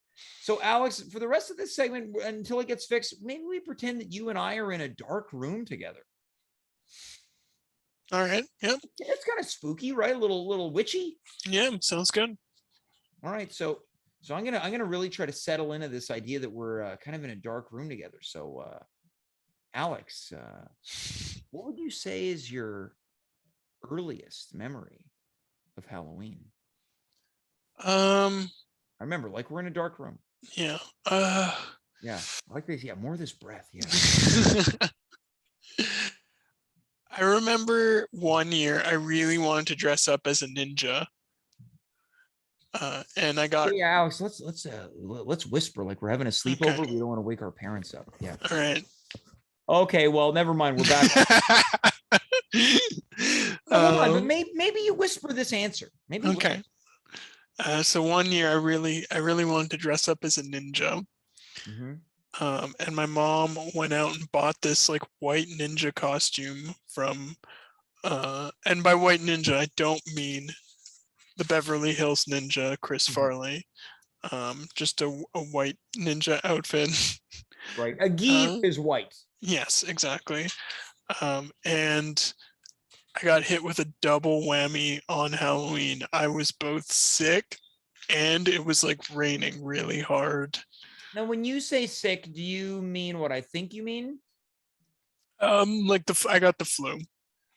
So Alex, for the rest of this segment, until it gets fixed, maybe we pretend that you and I are in a dark room together. All right. Yep. It's kind of spooky, right? A little witchy. Yeah, sounds good. All right. So I'm gonna really try to settle into this idea that we're kind of in a dark room together. So Alex, what would you say is your earliest memory of Halloween? I remember, like, we're in a dark room. Yeah. Yeah. I like this. Yeah. More of this breath. Yeah. I remember one year I really wanted to dress up as a ninja. And I got. Yeah, Alex, let's whisper like we're having a sleepover. Okay. We don't want to wake our parents up. Yeah. All right. Okay. Well, never mind. We're back. Hold on, but maybe you whisper this answer. Maybe. Okay. So one year I really wanted to dress up as a ninja. And my mom went out and bought this like white ninja costume from, and by white ninja, I don't mean the Beverly Hills Ninja, Chris Farley, just a white ninja outfit. Right. A gi is white. Yes, exactly. And I got hit with a double whammy on Halloween. I was both sick and it was like raining really hard. Now, when you say sick, do you mean what I think you mean? Like I got the flu.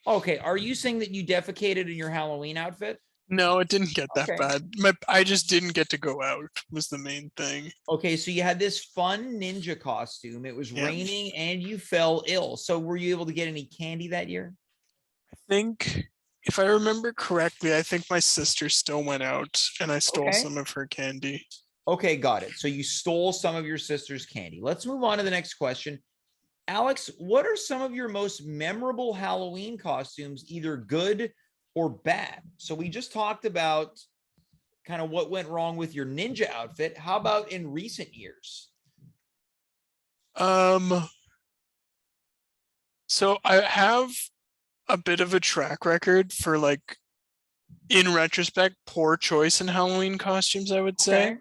Okay. Are you saying that you defecated in your Halloween outfit? No, it didn't get that bad. I just didn't get to go out was the main thing. Okay, so you had this fun ninja costume. It was raining and you fell ill. So were you able to get any candy that year? I think, if I remember correctly, I think my sister still went out and I stole some of her candy. Okay, got it. So you stole some of your sister's candy. Let's move on to the next question. Alex, what are some of your most memorable Halloween costumes, either good or bad? So we just talked about kind of what went wrong with your ninja outfit. How about in recent years? So I have a bit of a track record for like, in retrospect, poor choice in Halloween costumes, I would say.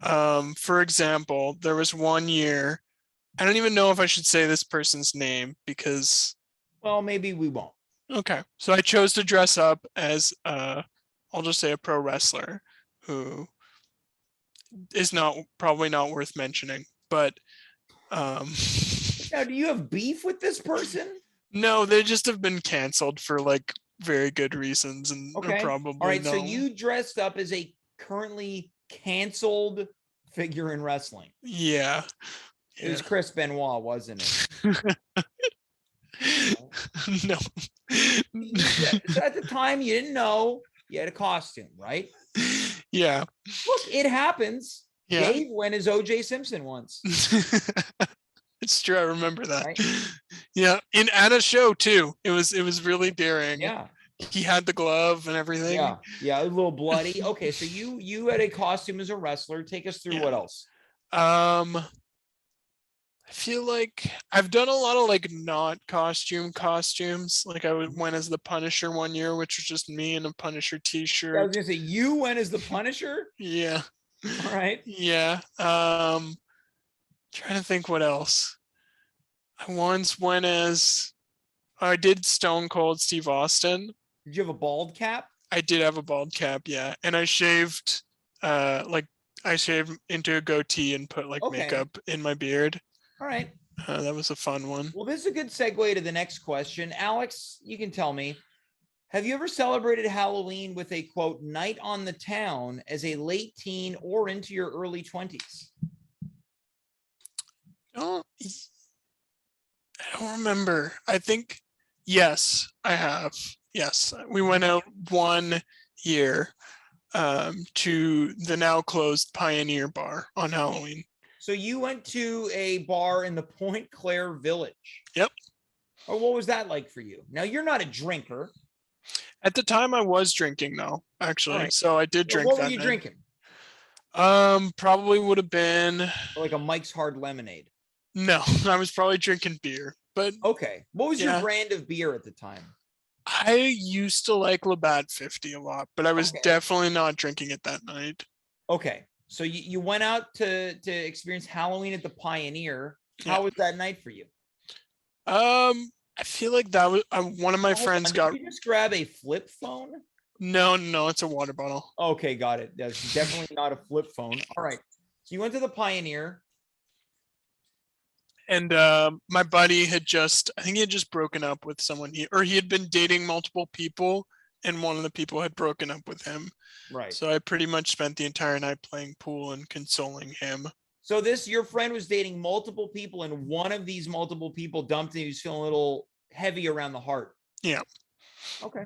For example, there was one year, I don't even know if I should say this person's name because, Well, maybe we won't. okay. So I chose to dress up as I'll just say a pro wrestler who is probably not worth mentioning, but Now, do you have beef with this person? no, they just have been canceled for like very good reasons and Okay. probably All right. no. So you dressed up as a currently canceled figure in wrestling. Yeah. It was Chris Benoit, wasn't it? No. So at the time, you didn't know you had a costume, right? Yeah. Look, it happens. Yeah. Dave went as OJ Simpson once. It's true. I remember that. Right? Yeah. At a show too. It was really daring. Yeah. He had the glove and everything. Yeah. Yeah. A little bloody. Okay. So you had a costume as a wrestler. Take us through what else? I feel like I've done a lot of like not costumes. Like I went as the Punisher one year, which was just me in a Punisher t-shirt. I was gonna say you went as the Punisher. Yeah. All right. Yeah. Trying to think what else. I once went as I did Stone Cold Steve Austin. Did you have a bald cap? I did have a bald cap, yeah. And I shaved I shaved into a goatee and put like makeup in my beard. All right. That was a fun one. Well, this is a good segue to the next question. Alex, you can tell me, have you ever celebrated Halloween with a quote night on the town as a late teen or into your early 20s? I don't remember. I think, yes, I have. Yes, we went out one year to the now closed Pioneer Bar on Halloween. So you went to a bar in the Point Claire Village. Yep. Or what was that like for you? Now, you're not a drinker. At the time, I was drinking though, actually. Right. So I did drink. What were you drinking? Probably would have been like a Mike's Hard Lemonade. No, I was probably drinking beer. But okay, what was your brand of beer at the time? I used to like Labatt 50 a lot, but I was definitely not drinking it that night. Okay, so you went out to experience Halloween at the Pioneer. How was that night for you? I feel like that was one of my friends got. Did you just grab a flip phone? No, it's a water bottle. Okay, got it. That's definitely not a flip phone. All right, so you went to the Pioneer. And my buddy I think he had just broken up with someone, he had been dating multiple people, and one of the people had broken up with him. Right. So I pretty much spent the entire night playing pool and consoling him. So your friend was dating multiple people, and one of these multiple people dumped him. He was feeling a little heavy around the heart. Yeah. Okay.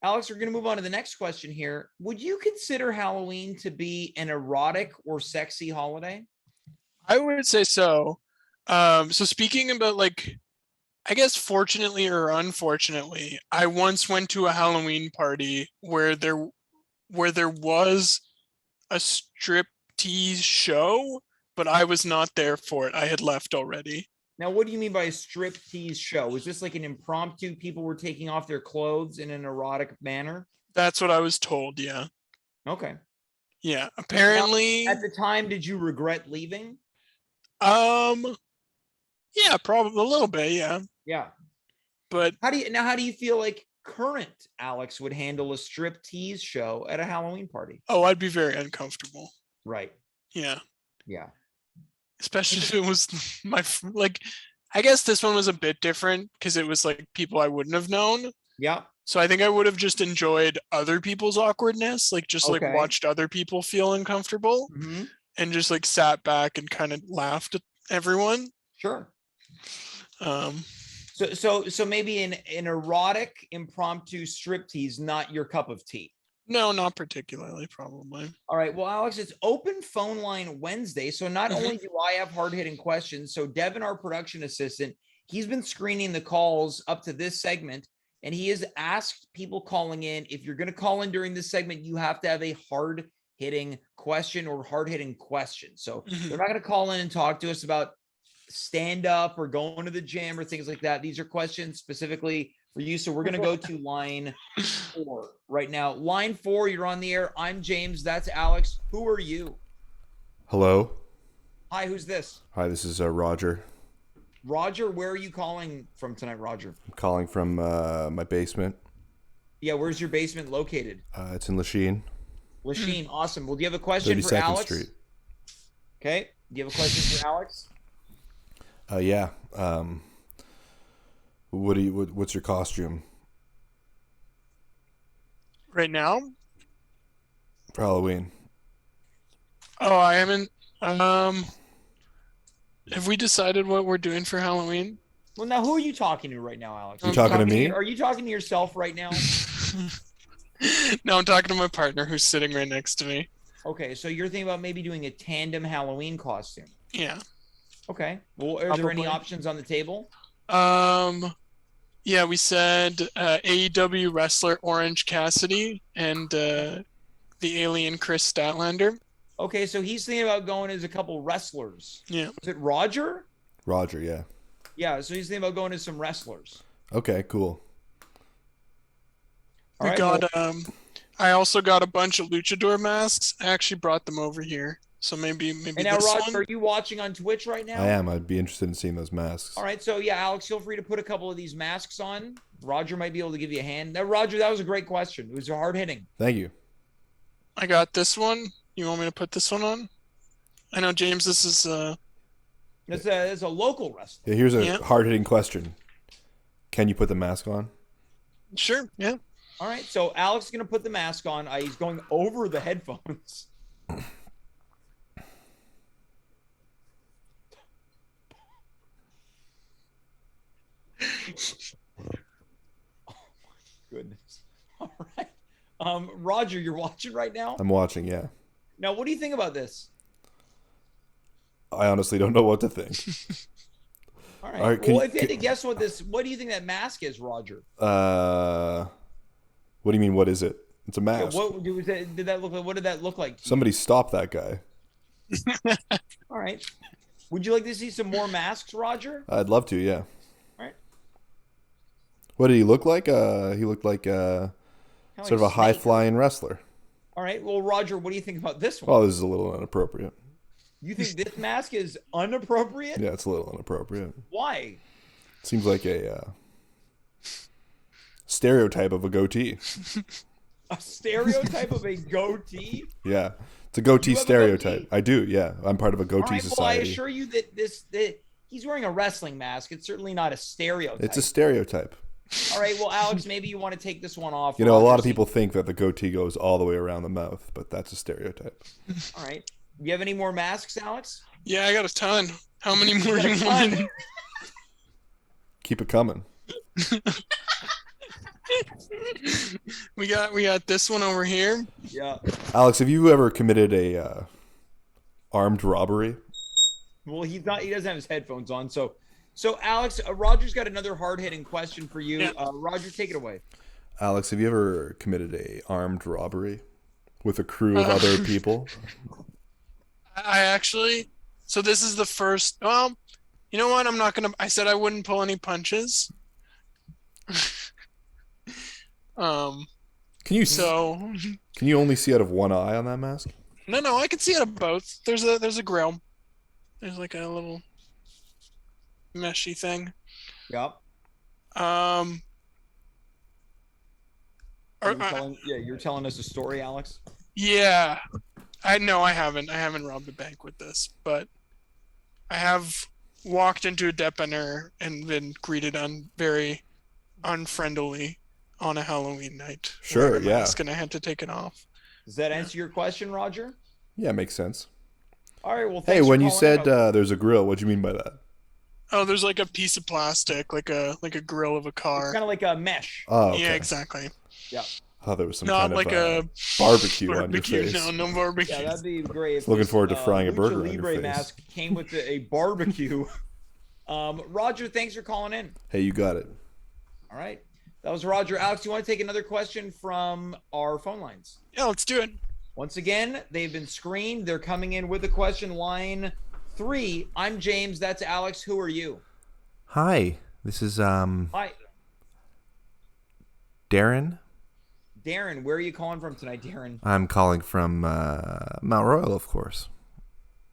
Alex, we're going to move on to the next question here. Would you consider Halloween to be an erotic or sexy holiday? I would say so. So speaking about like, I guess fortunately or unfortunately, I once went to a Halloween party where there was a striptease show, but I was not there for it. I had left already. Now, what do you mean by a striptease show? Was this like an impromptu, people were taking off their clothes in an erotic manner? That's what I was told, yeah. Okay. Yeah, apparently. Now, at the time, did you regret leaving? Yeah, probably a little bit, yeah. Yeah. But how do you feel like current Alex would handle a striptease show at a Halloween party? Oh, I'd be very uncomfortable. Right. Yeah. Yeah. Especially if it was I guess this one was a bit different because it was like people I wouldn't have known. Yeah. So I think I would have just enjoyed other people's awkwardness, like just like watched other people feel uncomfortable and just like sat back and kind of laughed at everyone. Sure. So maybe an erotic impromptu striptease, not your cup of tea. No, not particularly, probably. All right. Well, Alex, it's open phone line Wednesday. So not only do I have hard-hitting questions, so Devin, our production assistant, he's been screening the calls up to this segment, and he has asked people calling in, if you're going to call in during this segment, you have to have a hard-hitting question or hard-hitting question. So they're not going to call in and talk to us about stand up or going to the gym or things like that. These are questions specifically for you. So we're going to go to line 4 right now. Line 4, you're on the air. I'm James. That's Alex. Who are you? Hello. Hi, who's this? Hi, this is Roger. Roger, where are you calling from tonight, Roger? I'm calling from my basement. Yeah, where's your basement located? It's in Lachine. Lachine, awesome. Well, do you have a question for 32nd Alex? Street. Okay. Do you have a question for Alex? Yeah. What's your costume Right now? for Halloween? Oh, I haven't. Have we decided what we're doing for Halloween? Well, now who are you talking to right now, Alex? You talking to me? Are you talking to yourself right now? No, I'm talking to my partner who's sitting right next to me. Okay, so you're thinking about maybe doing a tandem Halloween costume. Yeah. Okay. Well, are there any Probably. options on the table? Yeah, we said AEW wrestler Orange Cassidy and the alien Chris Statlander. Okay, so he's thinking about going as a couple wrestlers. Yeah. Is it Roger? Roger, yeah. Yeah, so he's thinking about going as some wrestlers. Okay, cool. All We right, got well, I also got a bunch of luchador masks. I actually brought them over here. So maybe and now, this Roger, one. are you watching on Twitch right now? I am. I'd be interested in seeing those masks. All right, so yeah, Alex, feel free to put a couple of these masks on. Roger might be able to give you a hand. Now, Roger, that was a great question. It was hard hitting. Thank you. I got this one. You want me to put this one on? I know, James, this is It's a local wrestler. Yeah, here's a Yeah. hard-hitting question. Can you put the mask on? sure, yeah. All right, so Alex is going to put the mask on. He's going over the headphones. Oh, my goodness. All right. Roger, you're watching right now? I'm watching, yeah. Now, what do you think about this? I honestly don't know what to think. All right. All right, can Well, you- if you had to guess what do you think that mask is, Roger? What do you mean, what is it? It's a Yeah, mask. what did that look like? What did that look like to you? Somebody stop that guy. All right. Would you like to see some more masks, Roger? I'd love to, yeah. All right. What did he look like? He looked like Kinda sort of like a Snake. high-flying wrestler. All right. Well, Roger, what do you think about this one? Well, this is a little inappropriate. You think this mask is inappropriate? Yeah, it's a little inappropriate. Why? Seems like a stereotype of a goatee. A stereotype of a goatee? Yeah, it's a goatee You have a stereotype. goatee? I do, yeah. I'm part of a All goatee right. Well, I society. assure you that he's wearing a wrestling mask. It's certainly not a stereotype. It's a stereotype. All right. Well, Alex, maybe you want to take this one off. You know, a lot of Roger. people think that the goatee goes all the way around the mouth, but that's a stereotype. All right. Do you have any more masks, Alex? Yeah, I got a ton. How many more got do a you ton. want? Keep it coming. We got this one over here. Yeah. Alex, have you ever committed a armed robbery? Well, he's not. He doesn't have his headphones on. So Alex, Roger's got another hard-hitting question for you. Yeah. Roger, take it away. Alex, have you ever committed a armed robbery with a crew of other people? I actually. So this is the first. Well, you know what? I'm not gonna. I said I wouldn't pull any punches. Can you So can you only see out of one eye on that mask? no, I can see out of both. There's a grill. There's like a little meshy thing. Yep. You're telling us a story, Alex. Yeah. I haven't robbed a bank with this, but I have walked into a debonair and been greeted very unfriendly on a Halloween night. Sure, wearing a yeah. mask, and I had to take it off. Does that answer your question, Roger? Yeah, makes sense. All right. Well, Hey, thanks for when you calling said up. there's a grill, what do you mean by that? Oh, there's like a piece of plastic, like a grill of a It's car. kind of like a mesh. Oh, okay. Yeah, exactly. Yeah. Oh, there was some Not kind like of a barbecue on your barbecue. face. No barbecue. Yeah, that'd be great. If Looking this, forward to frying a Lucha burger on your Libre face. mask came with a barbecue. Roger, thanks for calling in. Hey, you got it. All right. That was Roger. Alex, you want to take another question from our phone lines? Yeah, let's do it. Once again, they've been screened. They're coming in with a question. Line 3. I'm James. That's Alex. Who are you? Hi, this is Hi, Darren. Darren. Where are you calling from tonight, Darren? I'm calling from Mount Royal, of course.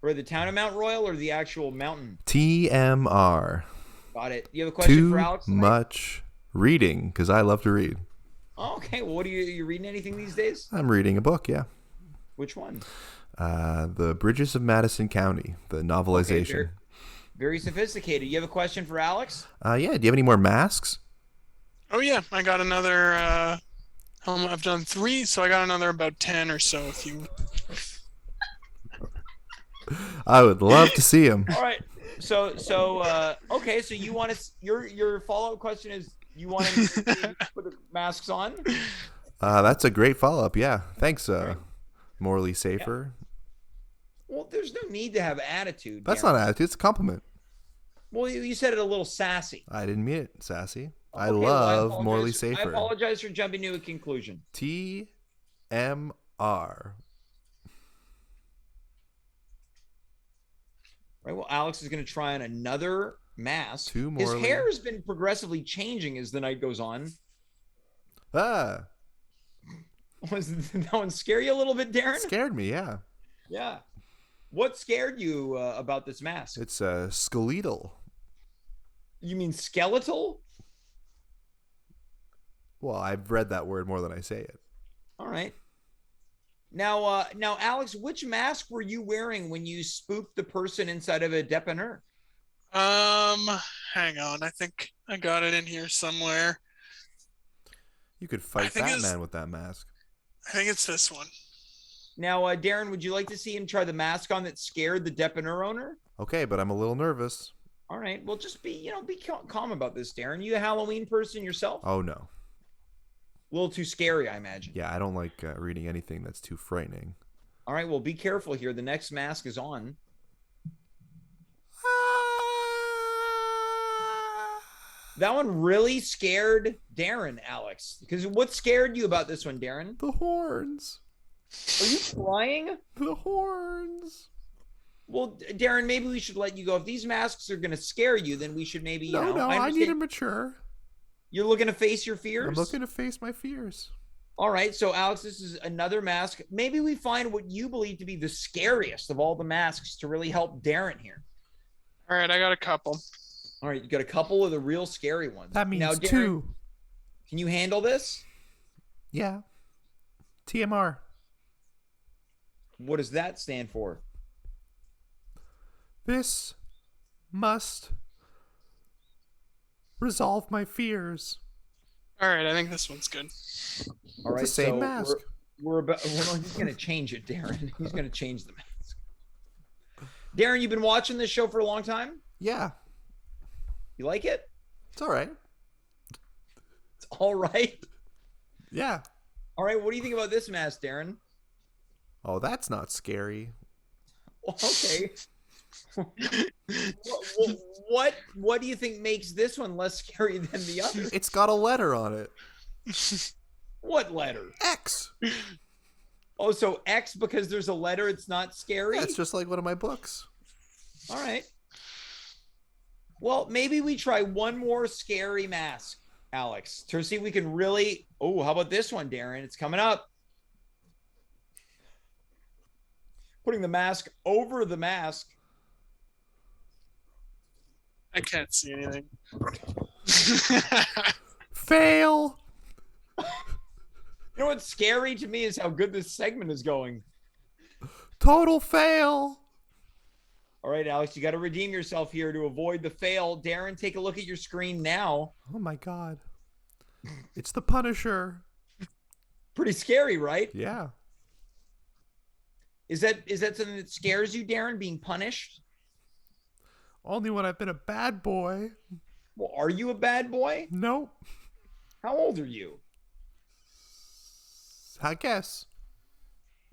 Or the town of Mount Royal or the actual mountain? TMR. Got it. You have a question for Too Alex tonight? much reading, because I love to read. Oh, okay. Well, what are you reading anything these days? I'm reading a book, yeah. Which one? The Bridges of Madison County, the novelization. Okay, very sophisticated. You have a question for Alex? Yeah, do you have any more masks? Oh yeah, I got another. I've done 3, so I got another about 10 or so. If you. I would love to see them. All right. So okay. So you want to your follow-up question is you want to put the masks on? That's a great follow-up, yeah. Thanks, Right. Morally Safer. Yeah. Well, there's no need to have attitude. That's Darren. not attitude, it's a compliment. Well, you said it a little sassy. I didn't mean it, sassy. I Okay, well, love Morally I Safer. apologize for jumping to a conclusion. TMR. Right. Well, Alex is going to try on another mask. Two His morally- hair has been progressively changing as the night goes on. Ah, Was that one scare you a little bit, Darren? scared me, yeah. Yeah. What scared you about this mask? It's skeletal. You mean skeletal? Well, I've read that word more than I say it. All right. Now, Alex, which mask were you wearing when you spooked the person inside of a dépanneur? Hang on. I think I got it in here somewhere. You could fight think it's- Batman with that mask. I think it's this one. Now, Darren, would you like to see him try the mask on that scared the dépanneur owner? Okay, but I'm a little nervous. All right. Well, just be calm about this, Darren. You a Halloween person yourself? Oh, no. A little too scary, I imagine. Yeah, I don't like reading anything that's too frightening. All right. Well, be careful here. The next mask is on. That one really scared Darren, Alex. Because what scared you about this one, Darren? The horns. Are you crying? The horns. Well, Darren, maybe we should let you go. If these masks are going to scare you, then we should maybe, No, I need to mature. You're looking to face your fears? I'm looking to face my fears. All right. So, Alex, this is another mask. Maybe we find what you believe to be the scariest of all the masks to really help Darren here. All right, I got a couple. All right. You got a couple of the real scary ones. That means now, Darren, 2. Can you handle this? Yeah. TMR. What does that stand for? This must resolve my fears. All right, I think this one's good. All right. It's the same so mask. We're he's going to change it, Darren. He's going to change the mask. Darren, you've been watching this show for a long time? Yeah, You like it? it's all right. It's all right. Yeah. All right. What do you think about this mask, Darren? Oh, that's not scary. Well, okay. what do you think makes this one less scary than the other? It's got a letter on it. What letter? X. Oh, so X because there's a letter. It's not scary. That's just like one of my books. All right. Well, maybe we try one more scary mask, Alex, to see if we can really. Oh, how about this one, Darren? It's coming up. Putting the mask over the mask. I can't see anything. Fail. You know what's scary to me is how good this segment is going. Total fail. All right, Alex, you got to redeem yourself here to avoid the fail. Darren, take a look at your screen now. Oh my god. It's the Punisher. Pretty scary, right? Yeah. Is that something that scares you, Darren, being punished? Only when I've been a bad boy. Well, are you a bad boy? Nope. How old are you? I guess.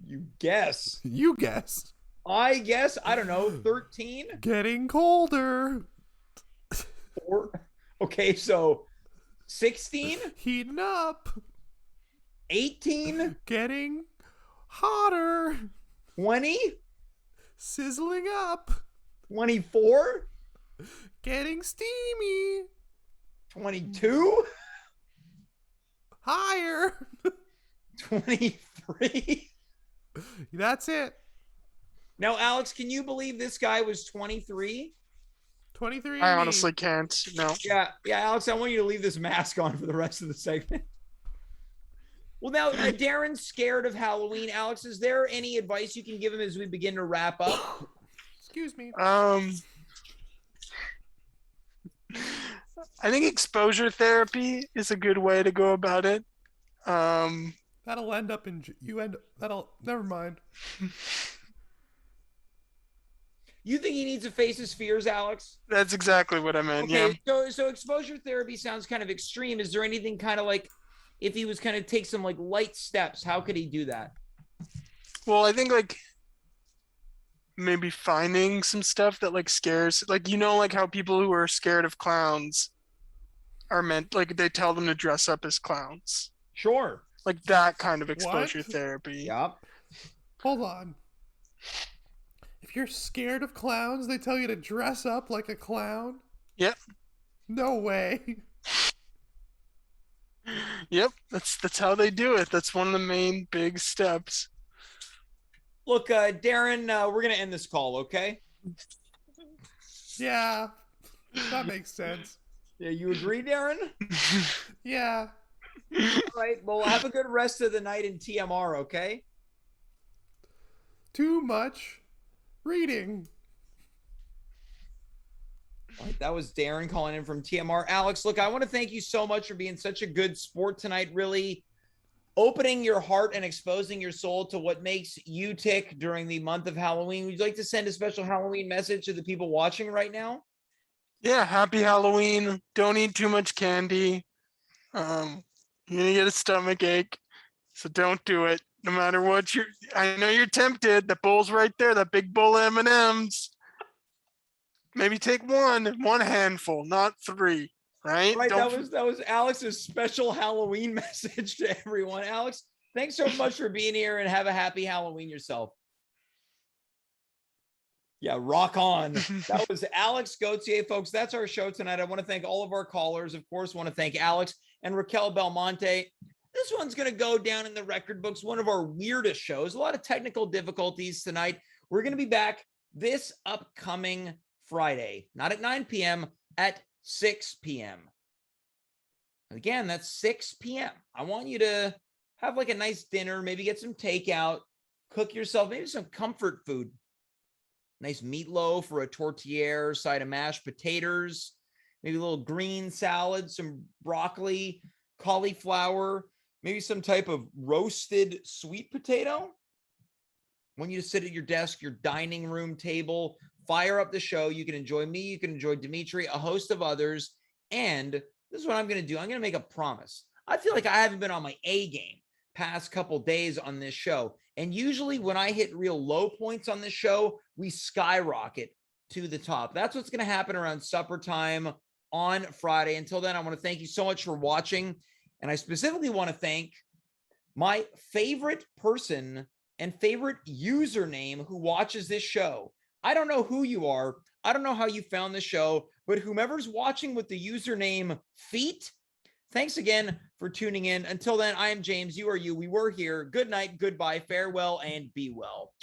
You guess. You guess. I guess, I don't know, 13? Getting colder. Or okay, so 16? Heating up. 18? Getting hotter. 20? Sizzling up. 24? Getting steamy. 22? Higher. 23? That's it. Now, Alex, can you believe this guy was 23? 23. I honestly can't. No. Yeah, Alex, I want you to leave this mask on for the rest of the segment. Well, now, Darren's scared of Halloween. Alex, is there any advice you can give him as we begin to wrap up? Excuse me. I think exposure therapy is a good way to go about it. That'll end up in never mind. You think he needs to face his fears, Alex? That's exactly what I meant. Okay, Yeah. so exposure therapy sounds kind of extreme. Is there anything kind of like, if he was kind of take some like light steps, how could he do that? Well, I think like maybe finding some stuff that like scares, like, you know, like how people who are scared of clowns are meant, like they tell them to dress up as clowns. Sure. Like that kind of exposure What? therapy. Yep. Hold on. If you're scared of clowns, they tell you to dress up like a clown? Yep. No way. Yep. That's how they do it. That's one of the main big steps. Look, Darren, we're going to end this call, okay? Yeah. That makes sense. Yeah, you agree, Darren? Yeah. All right. Well, have a good rest of the night in TMR, okay? Too much reading. All right, that was Darren calling in from TMR. Alex, look, I want to thank you so much for being such a good sport tonight, really opening your heart and exposing your soul to what makes you tick during the month of Halloween. Would you like to send a special Halloween message to the people watching right now? Yeah. Happy Halloween. Don't eat too much candy. You're gonna get a stomach ache, so don't do it. No matter what I know you're tempted. The bowl's right there. That big bowl of M&Ms. Maybe take one handful, not 3. Right? Right. That was Alex's special Halloween message to everyone. Alex, thanks so much for being here, and have a happy Halloween yourself. Yeah, rock on. That was Alex Gauthier, folks. That's our show tonight. I want to thank all of our callers. Of course, I want to thank Alex and Racquel Belmonte. This one's going to go down in the record books, one of our weirdest shows. A lot of technical difficulties tonight. We're going to be back this upcoming Friday, not at 9 p.m., at 6 p.m. Again, that's 6 p.m. I want you to have like a nice dinner, maybe get some takeout, cook yourself, maybe some comfort food. Nice meatloaf or a tortilla, side of mashed potatoes, maybe a little green salad, some broccoli, cauliflower, maybe some type of roasted sweet potato. I want you to sit at your desk, your dining room table, fire up the show. You can enjoy me. You can enjoy Dimitri, a host of others. And this is what I'm going to do. I'm going to make a promise. I feel like I haven't been on my A game past couple days on this show. And usually when I hit real low points on this show, we skyrocket to the top. That's what's going to happen around supper time on Friday. Until then, I want to thank you so much for watching. And I specifically want to thank my favorite person and favorite username who watches this show. I don't know who you are. I don't know how you found the show, but whomever's watching with the username feet, thanks again for tuning in. Until then, I am James. You are you. We were here. Good night, goodbye, farewell, and be well.